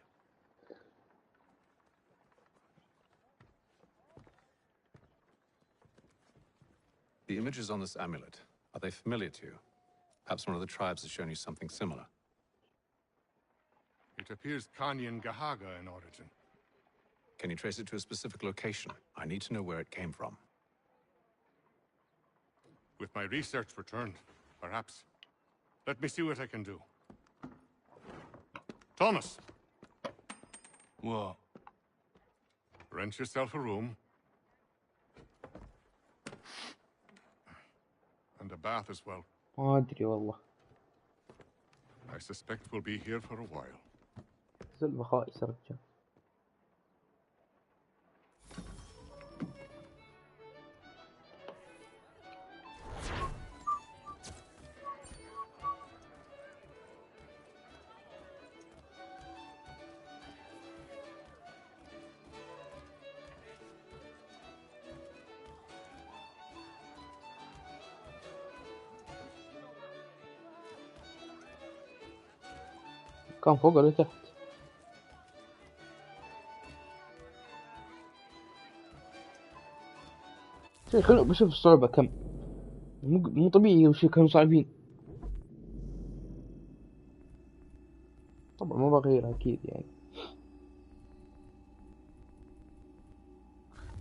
The images on this amulet, are they familiar to you? Perhaps one of the tribes has shown you something similar. It appears Kanyan Gahaga in origin. Can you trace it to a specific location? I need to know where it came from. With my research returned, perhaps. Let me see what I can do. Thomas! What? Rent yourself a room. And a bath as well. ما أدري والله. I suspect we'll be here for a while. زلمة خائس رجال. كان فوق ولا تحت؟ شيء خلينا بشوف الصعوبة كم. مو طبيعي وشي كانوا صعبين. طبعا ما بغيرها أكيد يعني.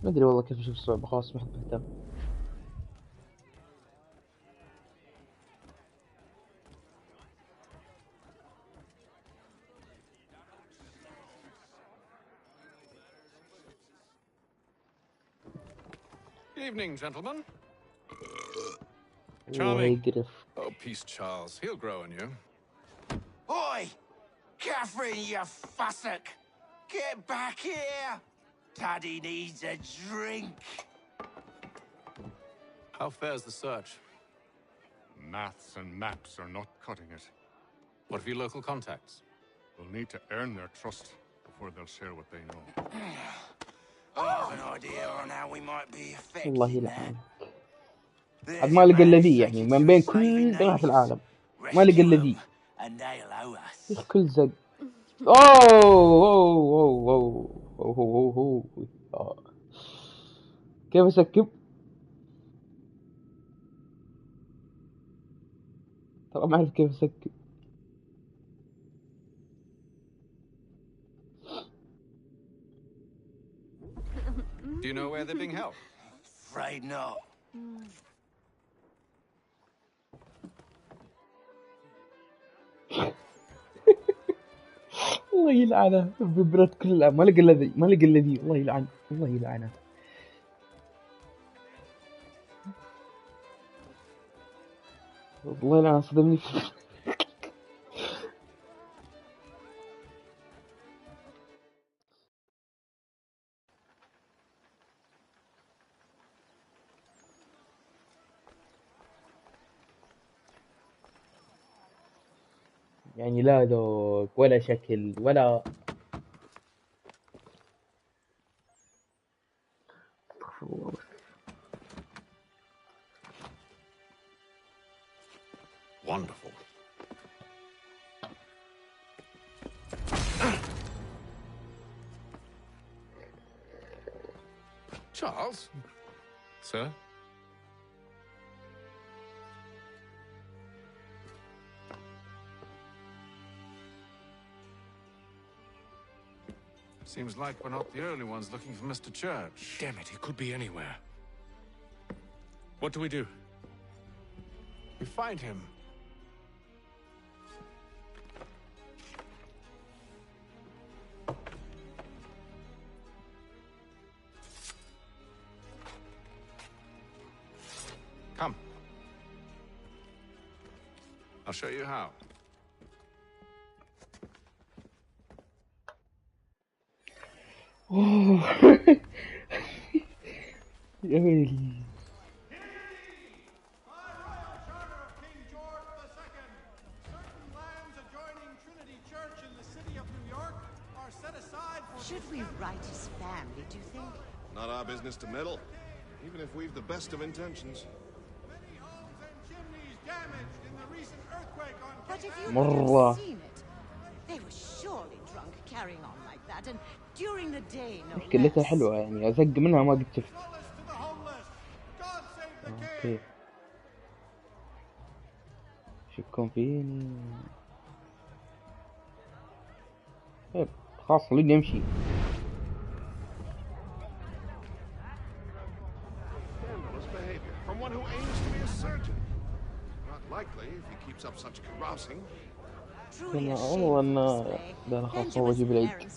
ما أدري والله كيف أشوف الصعوبة، خلاص ما حد مهتم. Evening, gentlemen. Charming. Oh, peace, Charles. He'll grow on you. Oi! Catherine, you fussock! Get back here! Daddy needs a drink! How fares the search? Maths and maps are not cutting it. What of your local contacts? We'll need to earn their trust before they'll share what they know. I have an idea on how we might be effective. الله يلعنك. عاد ما لقى الذي يعني من بين كل بنات العالم ما لقى الذي. ايش كل زق. اوه كيف اسكب؟ ترى ما اعرف كيف اسكب. Do you know where they're being held? Afraid not. الله يلعنه ببرد كل العام ما لقى الذي الله يلعنه الله يلعنه. والله يلعنه صدمني. يعني لا ذوق ولا شكل ولا استغفر الله. wonderful. Charles? Sir? Seems like we're not the only ones looking for Mr. Church. Damn it, he could be anywhere. What do we do? We find him. Come. I'll show you how. Oh. Yay. Should we write his family, do you think? Not our business to meddle, even if we've the best of intentions. Many homes and chimneys damaged in the recent earthquake on But if you مرة. could have seen it, they were surely drunk carrying on like that, and during the day, no مشكلتها less. حلوة يعني أزق منها ما قد شفت. اوكي شكون فيني. طيب خلاص خليني امشي. Scandalous behavior from one who aims to be a surgeon. Not likely if he keeps up such carousing. أنا والله إن ده أنا خلاص هو أجيب العيد.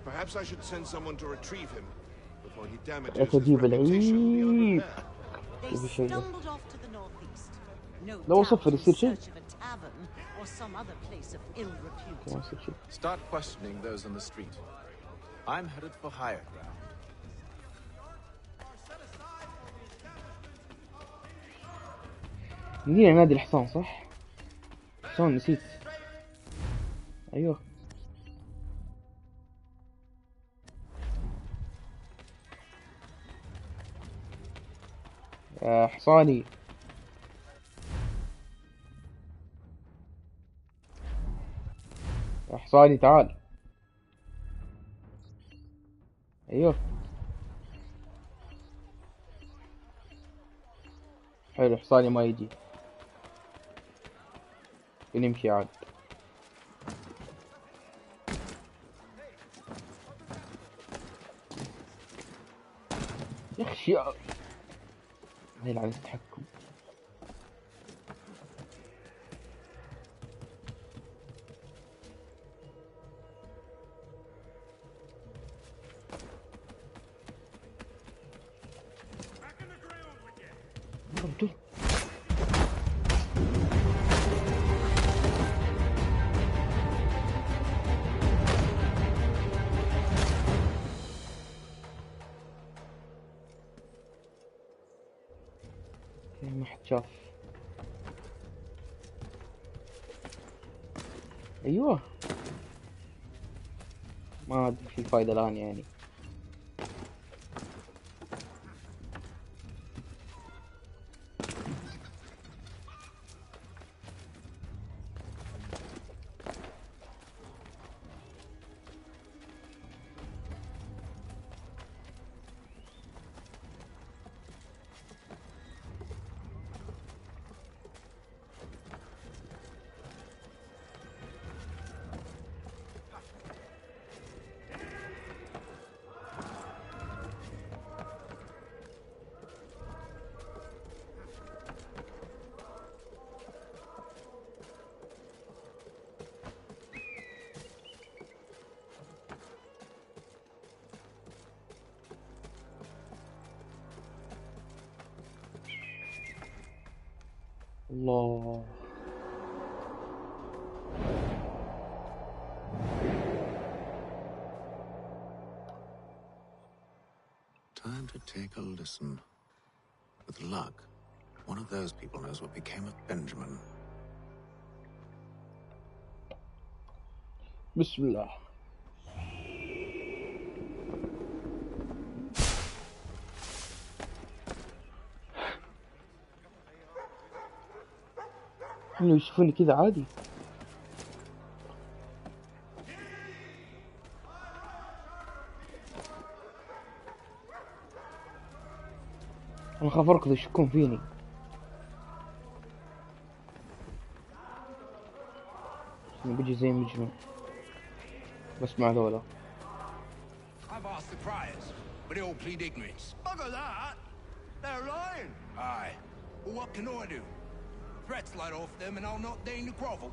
Perhaps I should send someone to retrieve him before he damages كيف his أجيب reputation العيد؟ beyond repair. يبي شيء. Stumbled off to the northeast. No لو doubt صفر in يصير شيء. search of a tavern or some other place of ill repute. ما يصير شيء. Start questioning those on the street. I'm headed for higher ground. مدينة نادي الحصان صح؟ حصان نسيت. أيوه. يا حصاني. يا حصاني تعال. أيوه. حلو حصاني ما يجي. نمشي عاد. يا اخي يلعن التحكم. ضربته. ما حد شاف. ايوه ما ادري في فايدة الان يعني. الله. Time to take a listen. With luck, one of those people knows what became of Benjamin. بسم الله. احنا يشوفوني كذا عادي. انا خاف اركض يشكون فيني. بيجي زي مجنون بس مع ذولا. I've asked the priors, but they all plead ignorance. Bugger that! They're lying! Aye. Well, what can I do? Threats light off them and I'll not deign to grovel.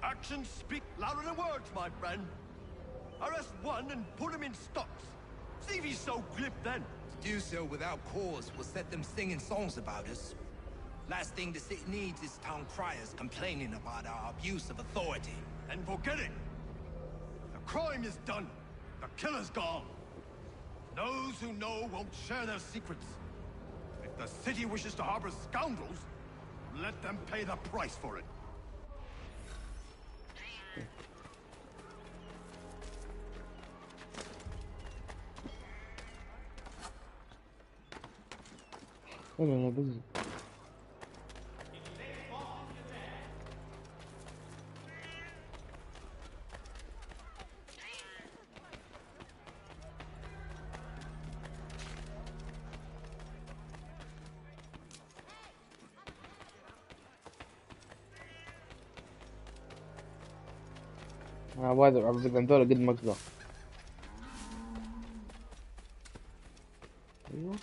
Actions speak louder than words, my friend. Arrest one and put him in stocks. See if he's so glib then. To do so without cause will set them singing songs about us. Last thing the city needs is town criers complaining about our abuse of authority. And forget it. The crime is done. The killer's gone. Those who know won't share their secrets. If the city wishes to harbor scoundrels, let them pay the price for it. انا بزي وايد عبد القندوله قد ما اقدر. ايوه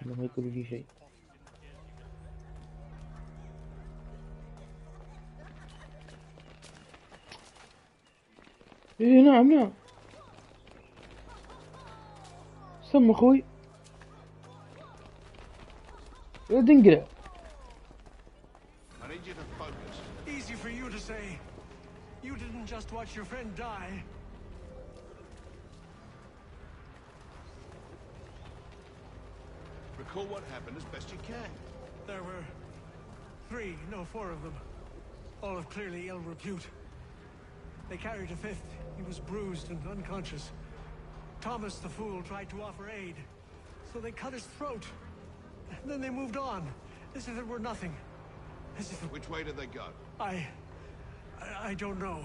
احنا ما يكون في شيء. ايه نعم سم اخوي لا تنقلع. I need you to focus. Easy for you to say. You didn't just watch your friend die. Recall what happened as best you can. There were 4 of them. All of clearly ill repute. They carried a 5th. He was bruised and unconscious. Thomas the Fool tried to offer aid, so they cut his throat. And then they moved on, as if it were nothing. As if... Which way did they go? I don't know.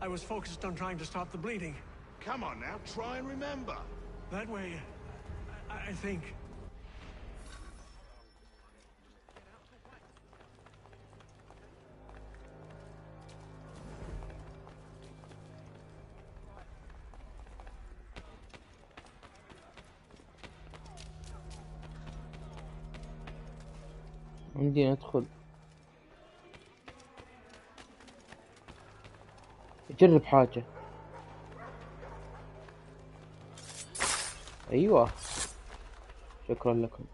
I was focused on trying to stop the bleeding. Come on now, try and remember. That way, I think. عندي ندخل جرب حاجة. ايوه شكرا لكم.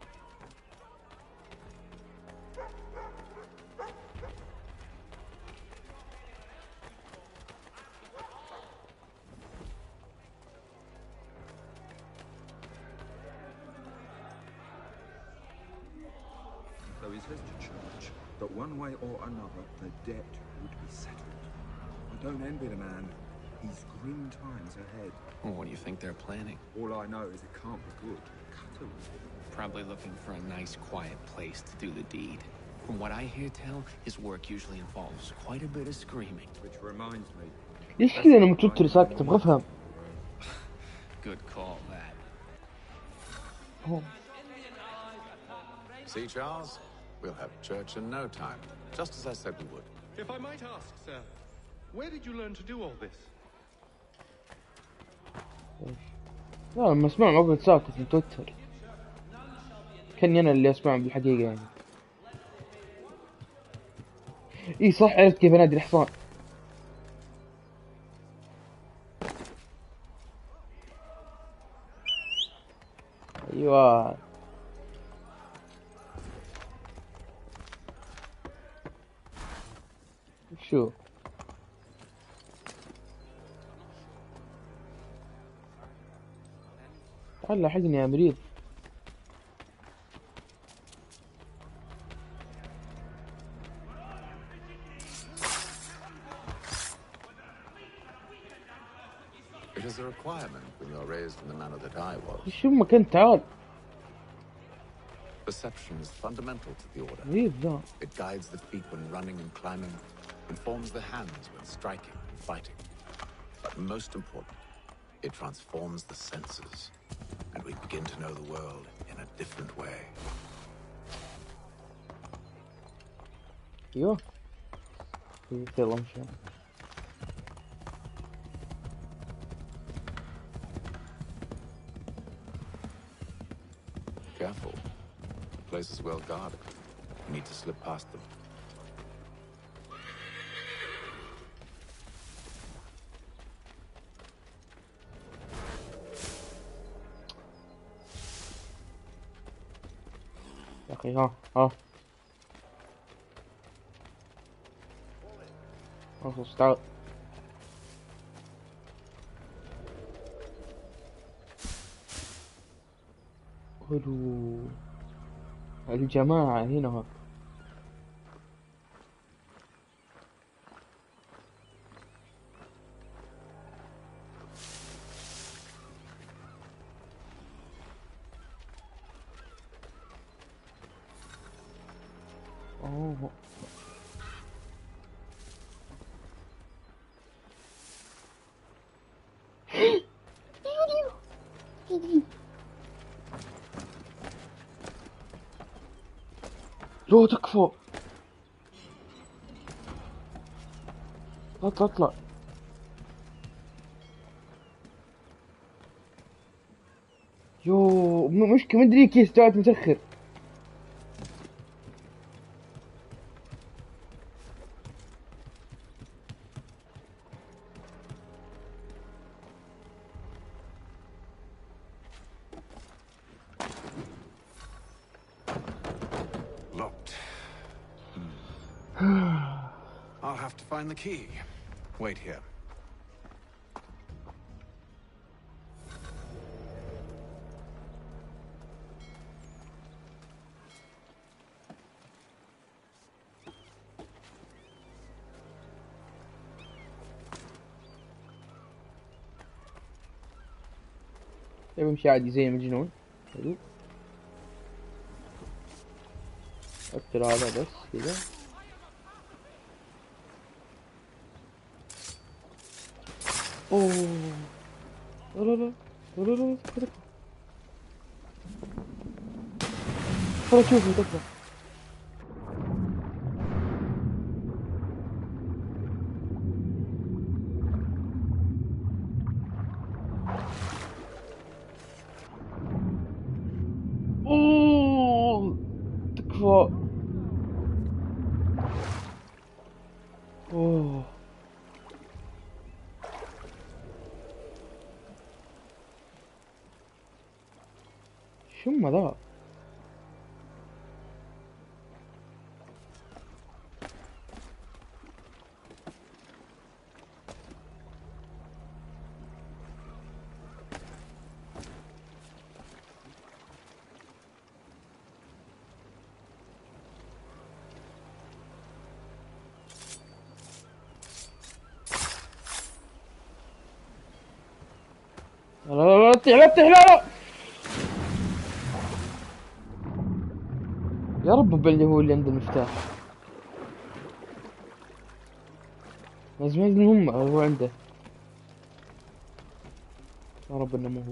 So he says to Church that one way or another the debt would be settled. I don't envy the man. He's grim times ahead. Well, what do you think they're planning? All I know is it can't be good. Cut Probably looking for a nice, quiet place to do the deed. From what I hear tell, his work usually involves quite a bit of screaming. Which reminds me. ليش كذا انا متوتر ساكت ابغى افهم. Good call, that. See, Charles? We'll have church in no time, just as I said we would. If I might ask, sir, where did you learn to do all this? لا لما اسمع اقعد ساكت متوتر. كاني انا اللي اسمع بالحقيقة يعني. اي صح عرفت كيف انادي الحصان. ايوه شو تعال لحقني يا مريض. It is a requirement when you're raised in the manner that I was. شو مكان تعال. Perception is fundamental to the order. غريب ذا. It guides the feet when running and climbing, informs the hands when striking and fighting. But most important, it transforms the senses, and we begin to know the world in a different way. ايوه. يلا مشي. Careful. The place is well guarded. You need to slip past them. يا اخي ها خلاص تعال. حلو الجماعة هنا. اوه لا تكفى. اطلع يو مشكلة مدري كيف استوعبت متأخر. I'll have to find the key. Wait here. يمشي عادي زي مجنون. حلو. اكتر هذا بس كذا. اوه لا خلاص شوفوا تكفى. اوه تكفى. اوه شو ذا؟ لا تطيح لا يا رب باللي هو اللي عنده المفتاح. لازم هم هو عنده. يا رب انه مو هو.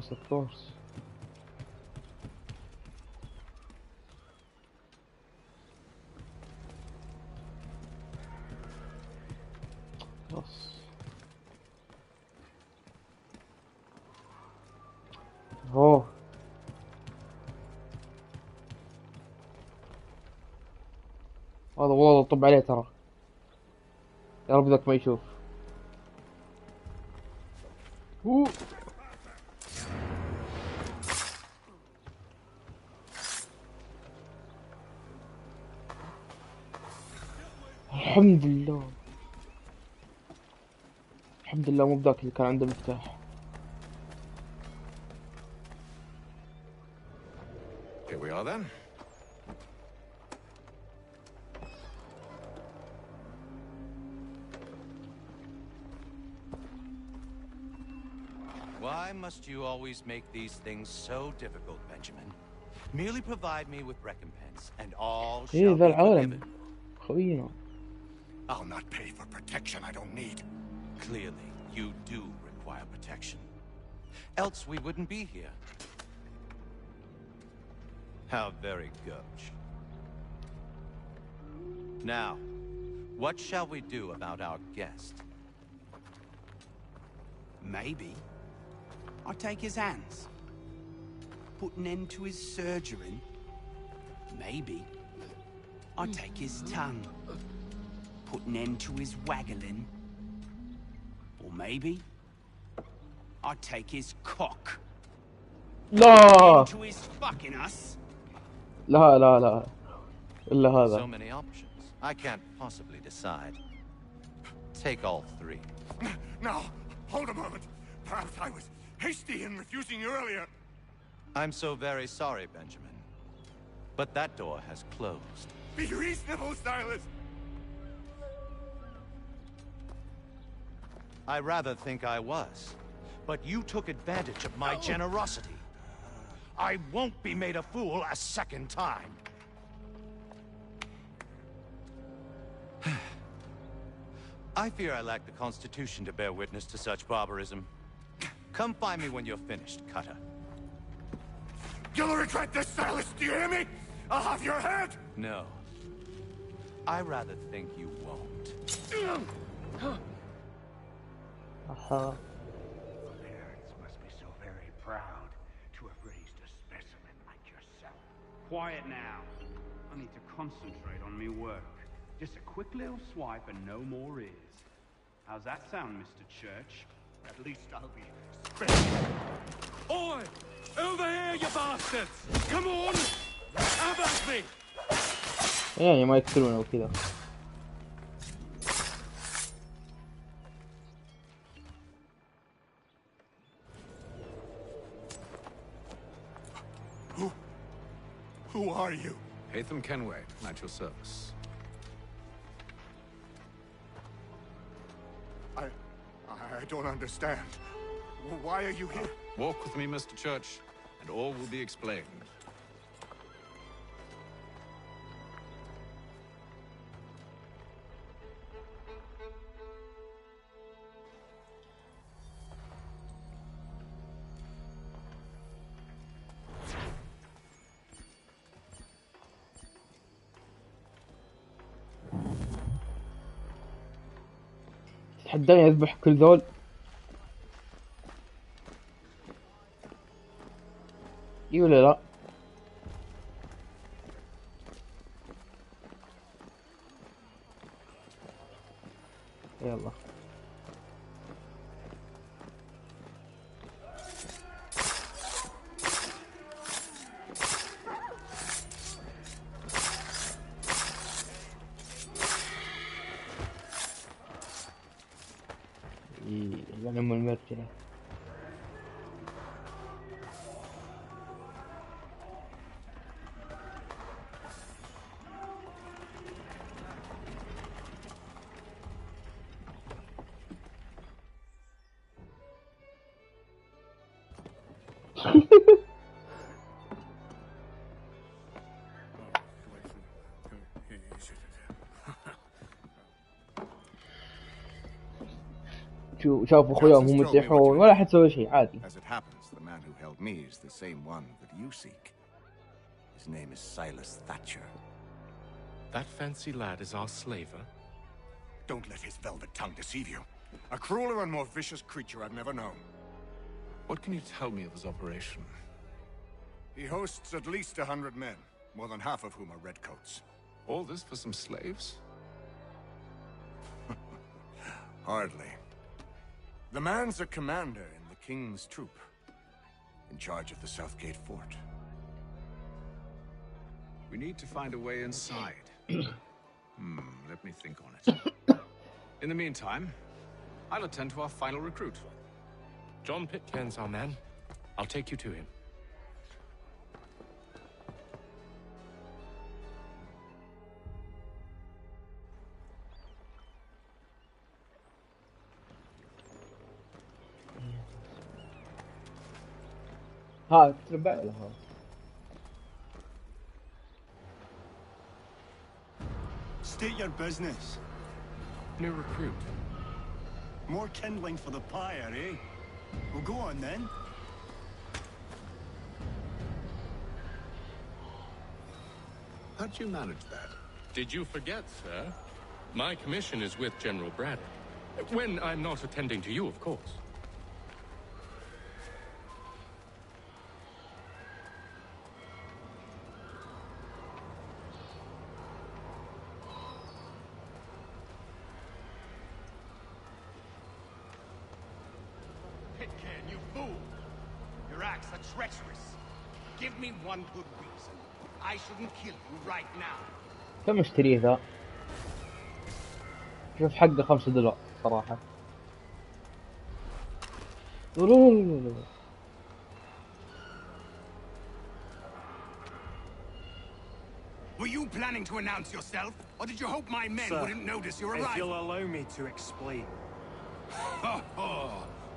Of course. Yes. Oh. هذا والله طب عليه ترى. يا رب ذاك ما يشوف. الحمد لله الحمد لله مو بذاك اللي كان عنده مفتاح. Here we are then. Why must you always make these things so difficult, Benjamin? Merely provide me with recompense, and all shall ايه be ذا العالم forgiven. خوينا. I'll not pay for protection I don't need. Clearly, you do require protection. Else we wouldn't be here. How very gauche. Now, what shall we do about our guest? Maybe I take his hands, put an end to his surgery. Maybe I take his tongue, put an end to his waggling. Or maybe I take his cock, لا put an end to his fucking us. لا لا لا إلا هذا. So many options. I can't possibly decide. Take all three. Now, hold a moment. Perhaps I was hasty in refusing you earlier. I'm so very sorry, Benjamin. But that door has closed. Be reasonable, Silas. I rather think I was. But you took advantage of my generosity. I won't be made a fool a second time. I fear I lack the constitution to bear witness to such barbarism. Come find me when you're finished, Cutter. You'll regret this, Silas. Do you hear me? I'll have your head. No. I rather think you won't. Parents must be so very proud to have raised a specimen like yourself. Quiet now. I need to concentrate on me work. Just a quick little swipe and no more is. How's that sound, Mr. Church? At least I'll be special. Oi! Over here, you bastards! Come on! Have at me! يعني ما يقتلونه وكذا. Who are you? Hatham Kenway, at your service. I don't understand. Why are you here? Walk with me, Mr. Church, and all will be explained. تحداني اذبح كل ذول. اي ولا لا؟ يلا يعني ام المرجله. شافوا اخوياهم هم يطيحون ولا حد سوى شيء عادي. As it happens, the man who held me is the same one that you seek. His name is Silas Thatcher. That fancy lad is our slaver? Don't let his velvet tongue deceive you. A crueler and more vicious creature I've never known. What can you tell me of his operation? He hosts at least 100 men, more than half of whom are redcoats. All this for some slaves? Hardly. The man's a commander in the King's troop, in charge of the Southgate Fort. We need to find a way inside. Let me think on it. In the meantime, I'll attend to our final recruit. John Pitcairn's our man. I'll take you to him. ها تربع لها. State your business. New recruit. More kindling for the pyre, eh? Well, go on then. How'd you manage that? Did you forget, sir? My commission is with General Braddock. When I'm not attending to you, of course. Pitcairn, you fool! Your acts are treacherous. Give me one good reason. I shouldn't kill you right now. كم اشتريه ذا؟ شوف حقه $5 صراحة. Were you planning to announce yourself, or did you hope my men wouldn't notice your arrival? If you'll allow me to explain.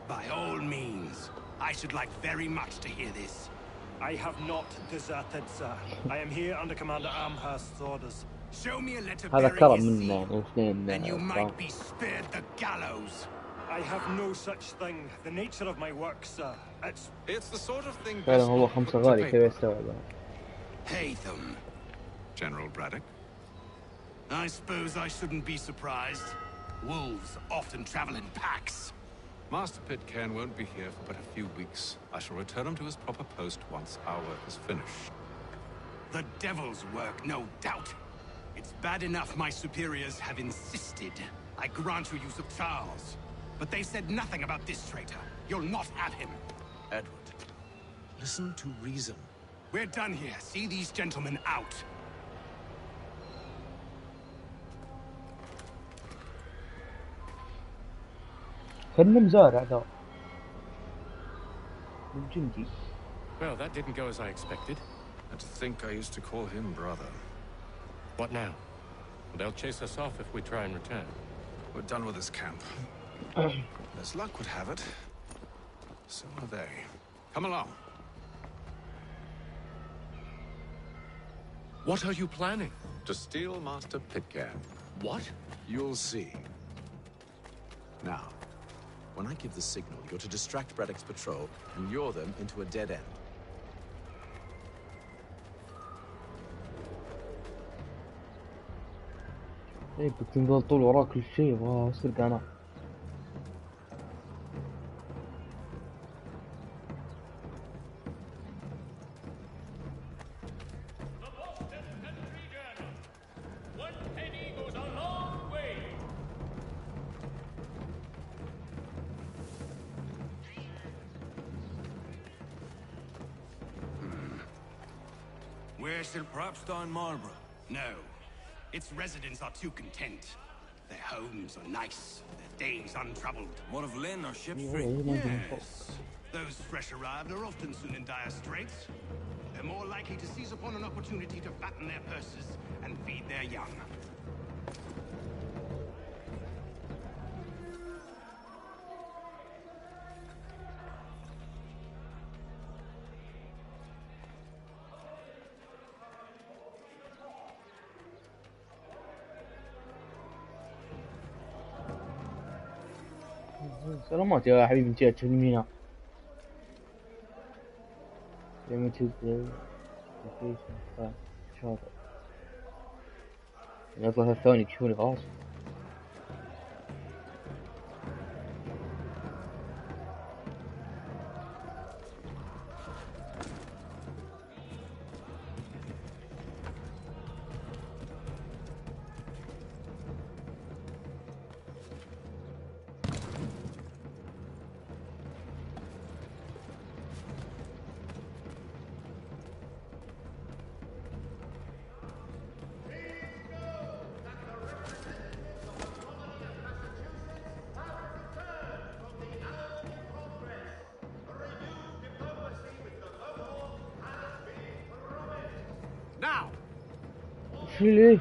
By all means. I should like very much to hear this. I have not deserted, sir. I am here under Commander Amherst's orders. Show me a letter هذا bearing كرم his منه seal, واثنين and you might be spared the gallows. I have no such thing. The nature of my work, sir. It's the sort of thing. فعلا هو 5 غالي كيف يستوعب. Hatham. General Braddock? I suppose I shouldn't be surprised. Wolves often travel in packs. Master Pitcairn won't be here for but a few weeks. I shall return him to his proper post once our work is finished. The devil's work, no doubt. It's bad enough my superiors have insisted I grant you use of Charles. But they said nothing about this traitor. You'll not have him. Edward, listen to reason. We're done here. See these gentlemen out. كأنه مزارع ذا. الجندي. Well, that didn't go as I expected. And to think I used to call him brother. What now? They'll chase us off if we try and return. We're done with this camp. As luck would have it, so are they. Come along. What are you planning? To steal Master Pitcairn. What? You'll see. Now, when I give the signal, you're to distract Braddock's patrol and lure them into a dead end. ايه بتنضل طول وراك كل شيء واسرق انا. Where shall perhaps dine Marlborough? No. Its residents are too content. Their homes are nice, their days untroubled. What of Lynn or ships free? Yes. Those fresh arrived are often soon in dire straits. They're more likely to seize upon an opportunity to fatten their purses and feed their young. سلامات يا حبيبي انت تشوفني من هنا. ليميتد شاطئ. يطلع الثاني تشوفني خلاص. ليه؟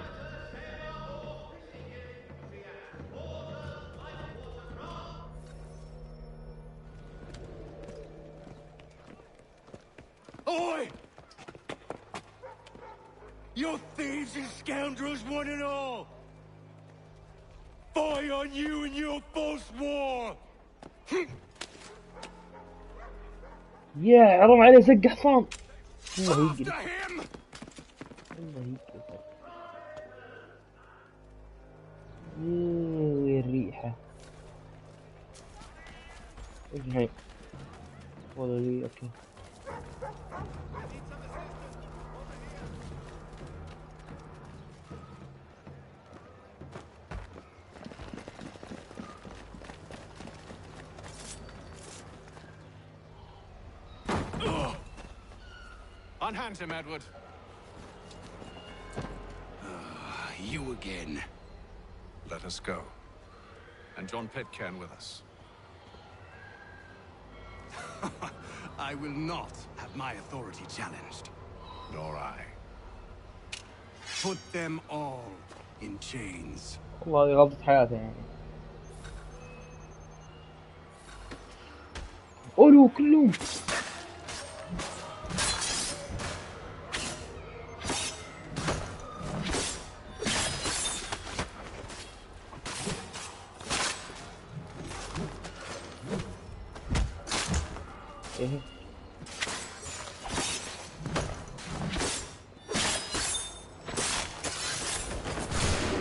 Oi! You're thieves and scoundrels, one and all! Fie on you and your false war! يا حرام عليه زق حصان. الله يقرب. الله يقرب. الريحة. اجمعي. والله لي اوكي. Unhand him, Edward. You again. Let us go. And John Pitcairn with us. I will not have my authority challenged. Nor I. Put them all in chains. والله غلطة حياتي يعني. أولو كلهم. إيه.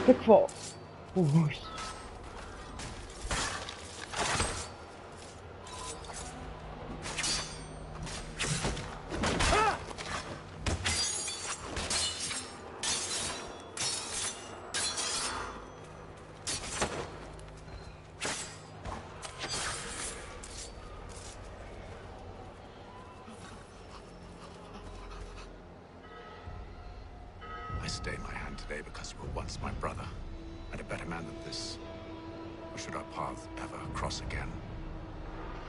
تكفى. وش. I stay my hand today because you were once my brother, and a better man than this. Or should our paths ever cross again,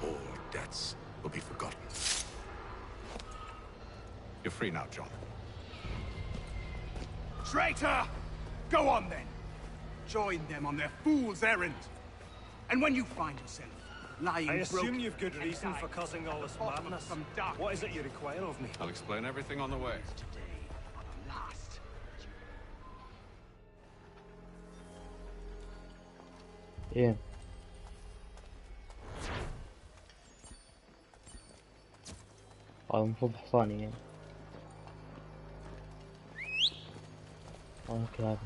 all debts will be forgotten. You're free now, John. Traitor! Go on then! Join them on their fool's errand! And when you find yourself lying I assume broken you've good reason for causing all this madness. What is it you require of me? I'll explain everything on the way. Yeah. هذا المفروض حصاني يعني. اوكي هذا.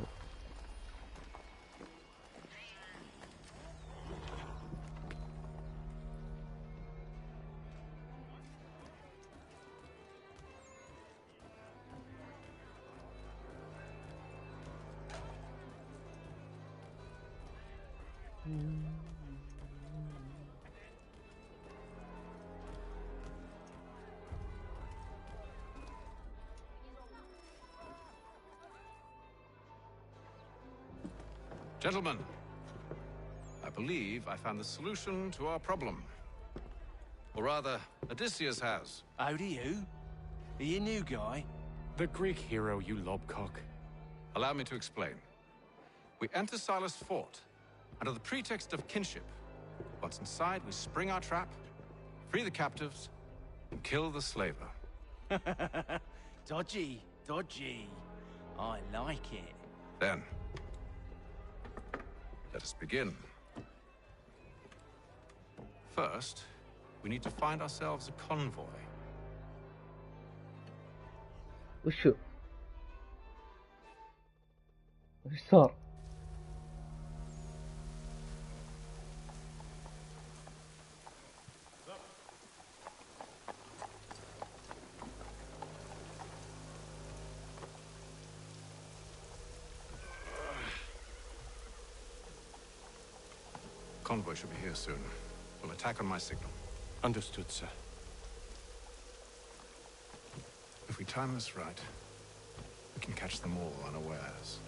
Gentlemen, I believe I found the solution to our problem. Or rather, Odysseus has. How do you? Are you a new guy? The Greek hero, you lobcock. Allow me to explain. We enter Silas' fort, under the pretext of kinship. Once inside, we spring our trap, free the captives, and kill the slaver. Dodgy, dodgy. I like it. Then, let us begin. First, we need to find ourselves a convoy. وشو؟ وش صار؟ Convoy should be here soon. We'll attack on my signal. Understood, sir. If we time this right, we can catch them all unawares.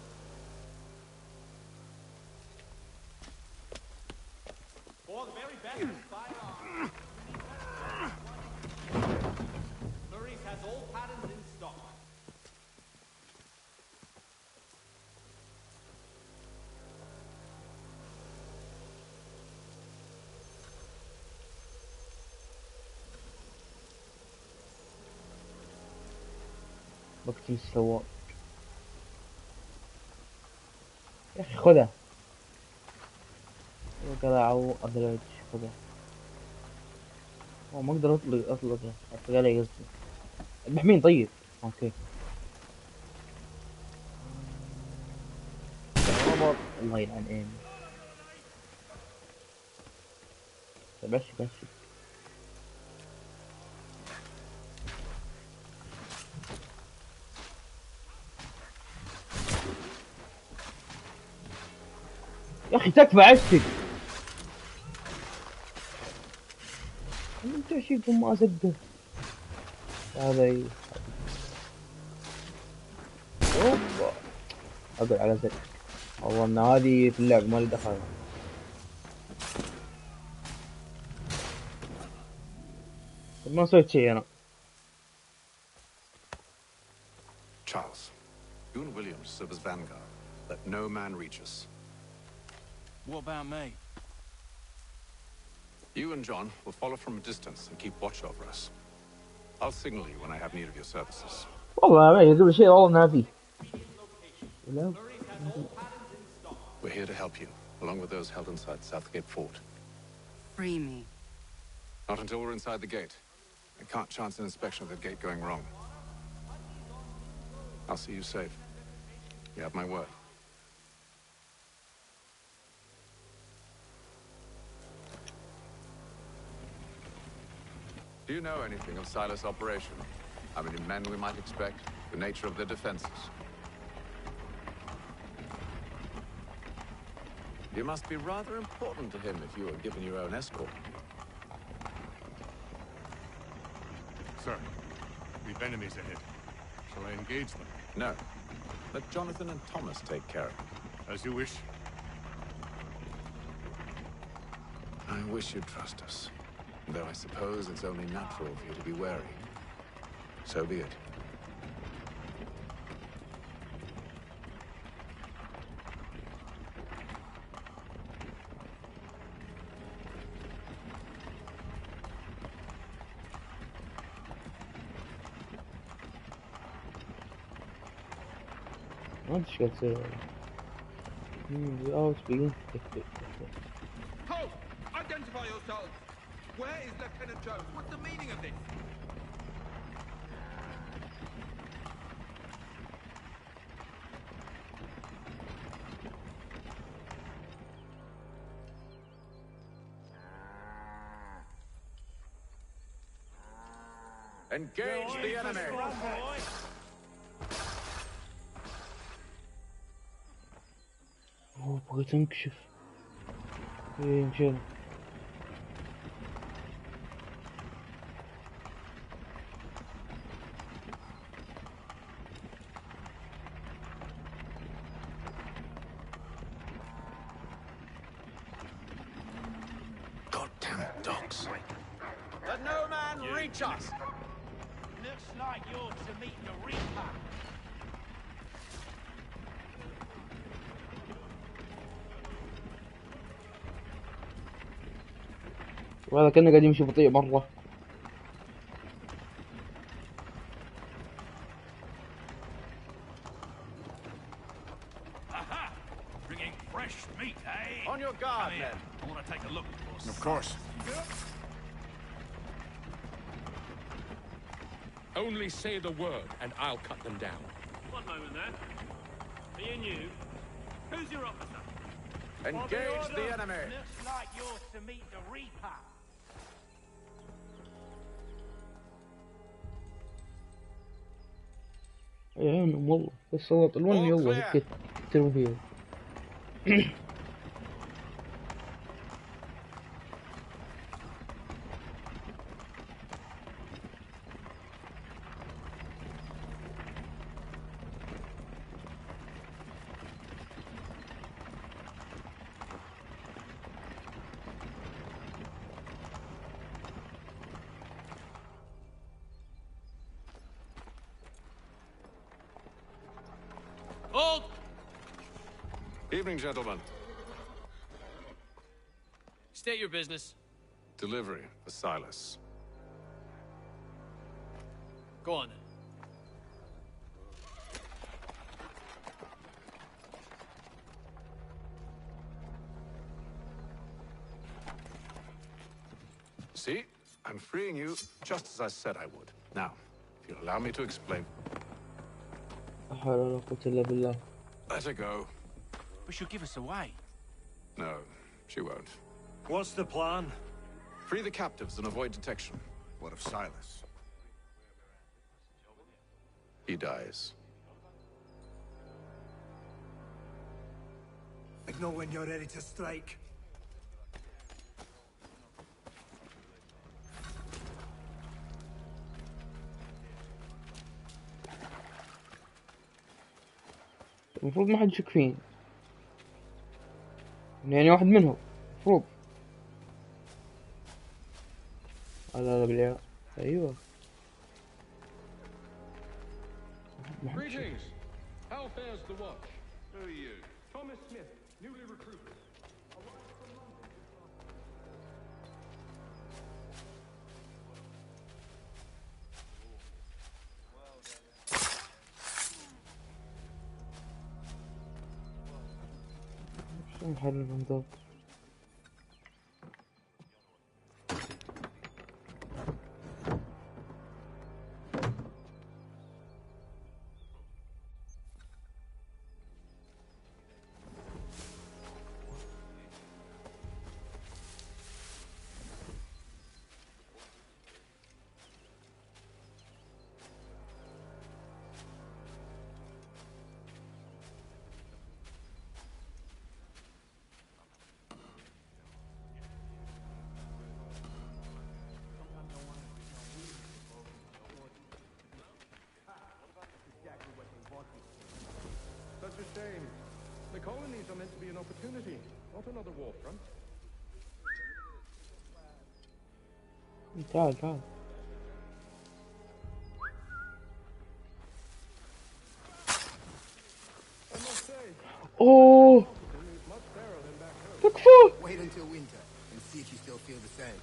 For the very best firearms. Clarice has all patterns in stock. بكتم السواق. يا أخي خذها. وقلعوا أدرج خذها. ما أقدر أطلقها. أطلق علي قصدي. اذبح مين طيب؟ أوكي. الله يلعن ايمي. بس يا اخي تكفى عشتك. انت شيكم ما اصدق. هذا اوبا اقعد على زر. والله ان هذه في اللعب ما لي دخل. ما سويت شيء انا. Charles, you and Williams serve as vanguard. Let no man reach us. What about me? You and John will follow from a distance and keep watch over us. I'll signal you when I have need of your services. والله ما يقول شيء والله ما في. We're here to help you, along with those held inside Southgate Fort. Free me. Not until we're inside the gate. I can't chance an inspection of the gate going wrong. I'll see you safe. You have my word. Do you know anything of Silas' operation? How many men we might expect? The nature of their defenses? You must be rather important to him if you were given your own escort. Sir, we've enemies ahead. Shall I engage them? No. Let Jonathan and Thomas take care of it. As you wish. I wish you'd trust us. Though I suppose it's only natural for you to be wary. So be it. ما ادري ايش قاعد تسوي. اوت بيجن. Halt! Identify yourselves! Where is Lieutenant Jones? What's the meaning of this? Engage the enemy! اوه بغيت انكشف. ايه مشينا. Goddamn dogs. Let no man reach us! Looks like you're to meet the Reaper. وهذا كأنه قاعد يمشي بطيء مرة. Aha! Bringing fresh meat, eh? On your guard, Come men. I want to take a look at your Of course. Only say the word, and I'll cut them down. One moment then. Being you, who's your officer? Engage the enemy! Looks like you're to meet the Reaper. يا عينهم والله الصوت الون يلا كتروا فيه. Hold! Evening, gentlemen. State your business. Delivery for Silas. Go on then. see, I'm freeing you just as I said I would. Now, if you'll allow me to explain. لا حول ولا قوة إلا بالله. Let her go. But she'll give us away. No, she won't. What's the plan? Free the captives and avoid detection. What of Silas? He dies. Signal when you're ready to strike. المفروض ما حد يشك فيني، يعني واحد منهم المفروض. لا بالله. ايوه. Greetings. How fares the watch? Who are you? Thomas Smith, newly recruited. Arrived from London. شو نحل المنظر؟ Such a shame. The colonies are meant to be an opportunity, not another war front. تعال تعال. اوه تكفى. Wait until winter and see if you still feel the same.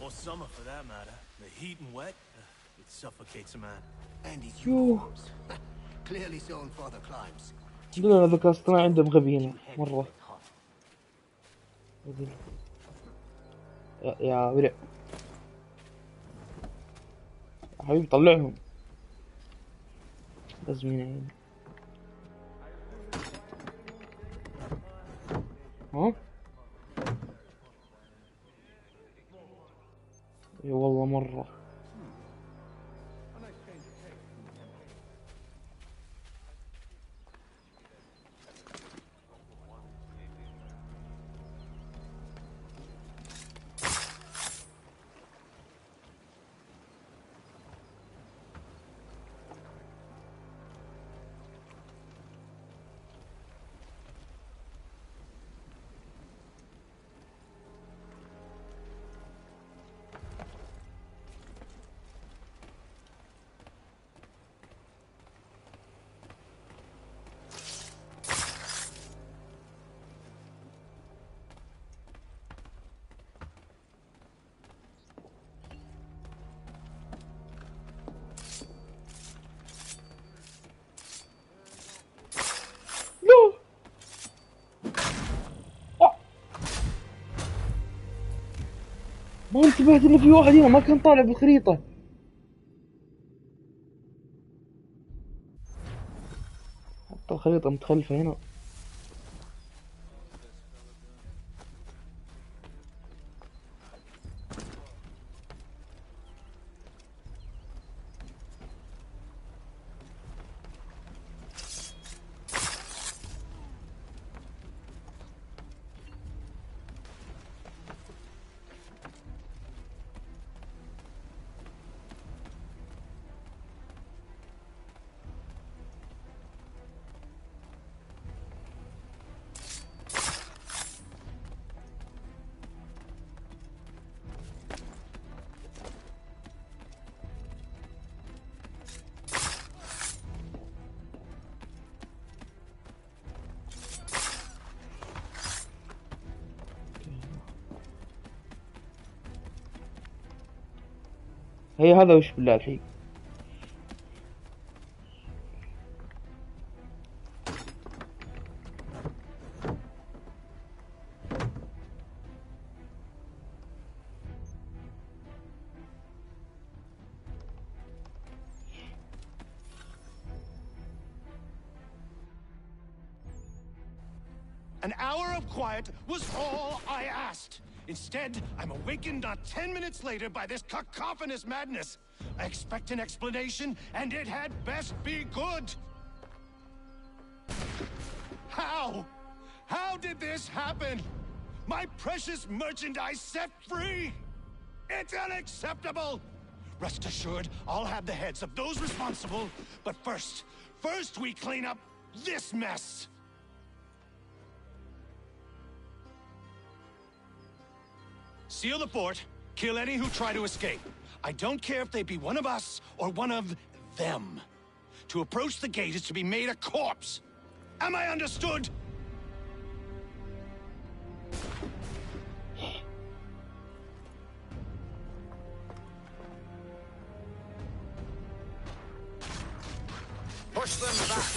Or summer for that matter. The heat and wet, it suffocates a man. And his uniforms. Clearly shown father climbs. لا الذكاء الاصطناعي عندهم غبي هنا مرة. يا ورع يا حبيبي طلعهم لازمين يعني. ها؟ اي والله مرة. ما انتبهت إلا في واحد هنا ما كان طالع بالخريطة. حتى الخريطة متخلفة هنا. هي هذا وش بالله الحين. An hour of quiet was all I asked. Instead, I'm awakened not 10 minutes later by this cacophonous madness. I expect an explanation, and it had best be good. How? How did this happen? My precious merchandise set free! It's unacceptable! Rest assured, I'll have the heads of those responsible, but first we clean up this mess! Seal the fort, kill any who try to escape. I don't care if they be one of us or one of them. To approach the gate is to be made a corpse. Am I understood? Push them back.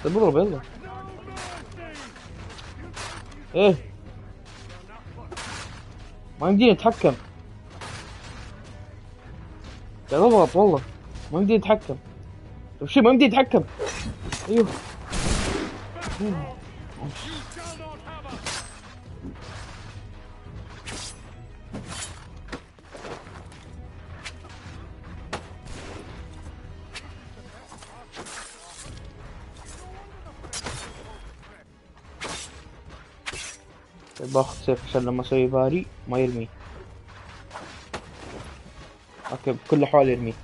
بضرب يلا. ايه ما يمديني اتحكم. قاعد اضغط والله ما يمديني اتحكم. طيب شي ما يمديني اتحكم. ايوه. باخذ سيف عشان لما اسوي باري ما يرمي. اوكي بكل الاحوال يرمي.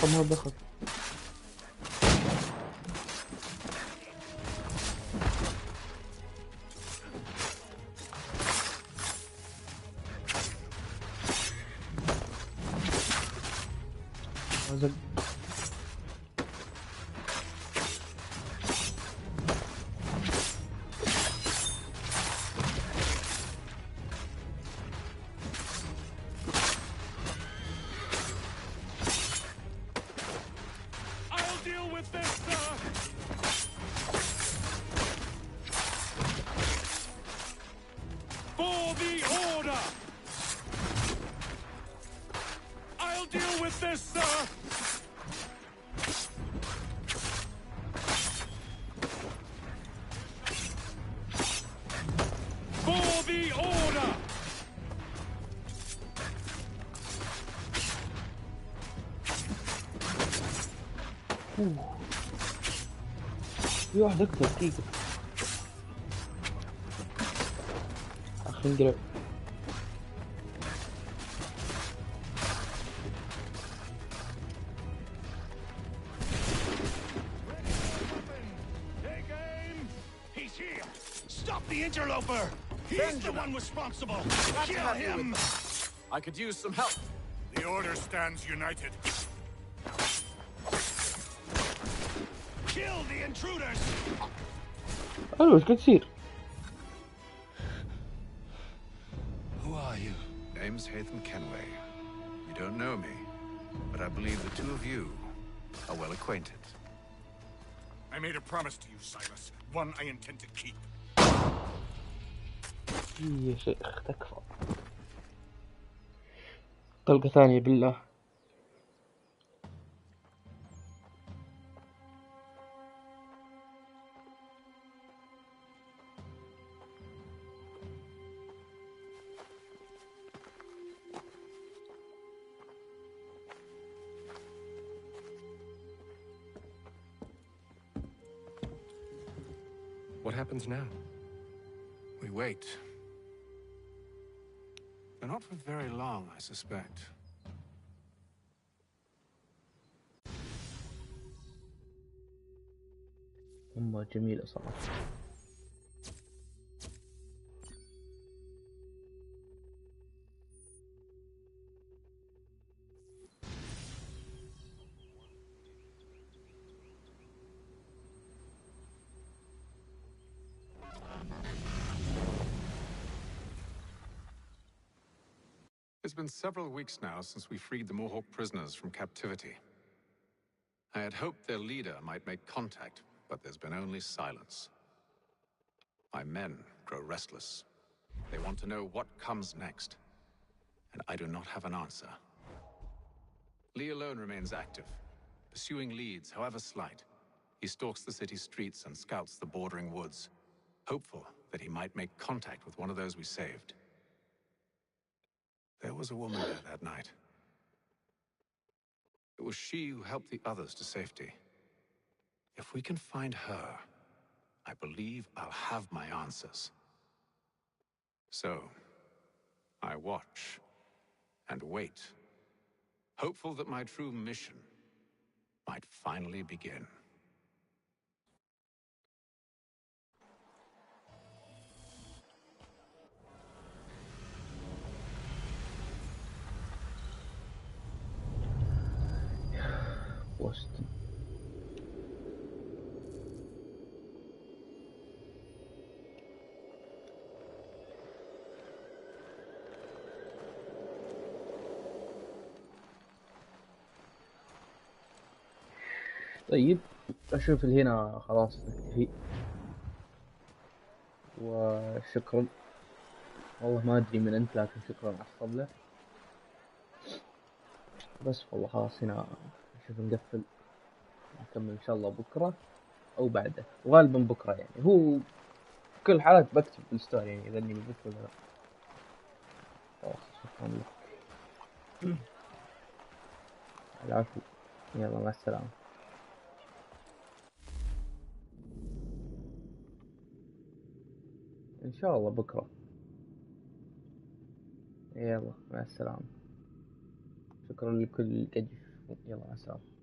ما دخل. في واحد اكتر دقيقة. اخي انقلب. Interloper! He's the one responsible! Kill him! I could use some help. The Order stands united. Kill the intruders! الو ايش قاعد يصير؟ Who are you? Name's Haytham Kenway. You don't know me, but I believe the two of you are well acquainted. I made a promise to you, Silas. One I intend to keep. يا شيخ تكفى. طلقة ثانية بالله. What happens now? We wait. But not for very long, I suspect. جميلة صراحة. been several weeks now since we freed the Mohawk prisoners from captivity. I had hoped their leader might make contact, but there's been only silence. My men grow restless. They want to know what comes next, and I do not have an answer. Lee alone remains active, pursuing leads, however slight. He stalks the city streets and scouts the bordering woods, hopeful that he might make contact with one of those we saved. There was a woman there that night. It was she who helped the others to safety. If we can find her, I believe I'll have my answers. So, I watch and wait, hopeful that my true mission might finally begin. وسط. طيب أشوف اللي هنا خلاص نكتفي، وشكرا. والله ما أدري من أنت، لكن شكرا على الصبلة. بس والله خلاص هنا نشوف نقفل، نكمل إن شاء الله بكرة أو بعده، وغالبا بكرة يعني. هو كل الحالات بكتب بالستوري يعني إذا إني بكتب ولا لا. خلاص شكرا لك. العفو، يلا مع السلامة. إن شاء الله بكرة. يلا مع السلامة. شكرا لكل قد. يلا مع السلامة.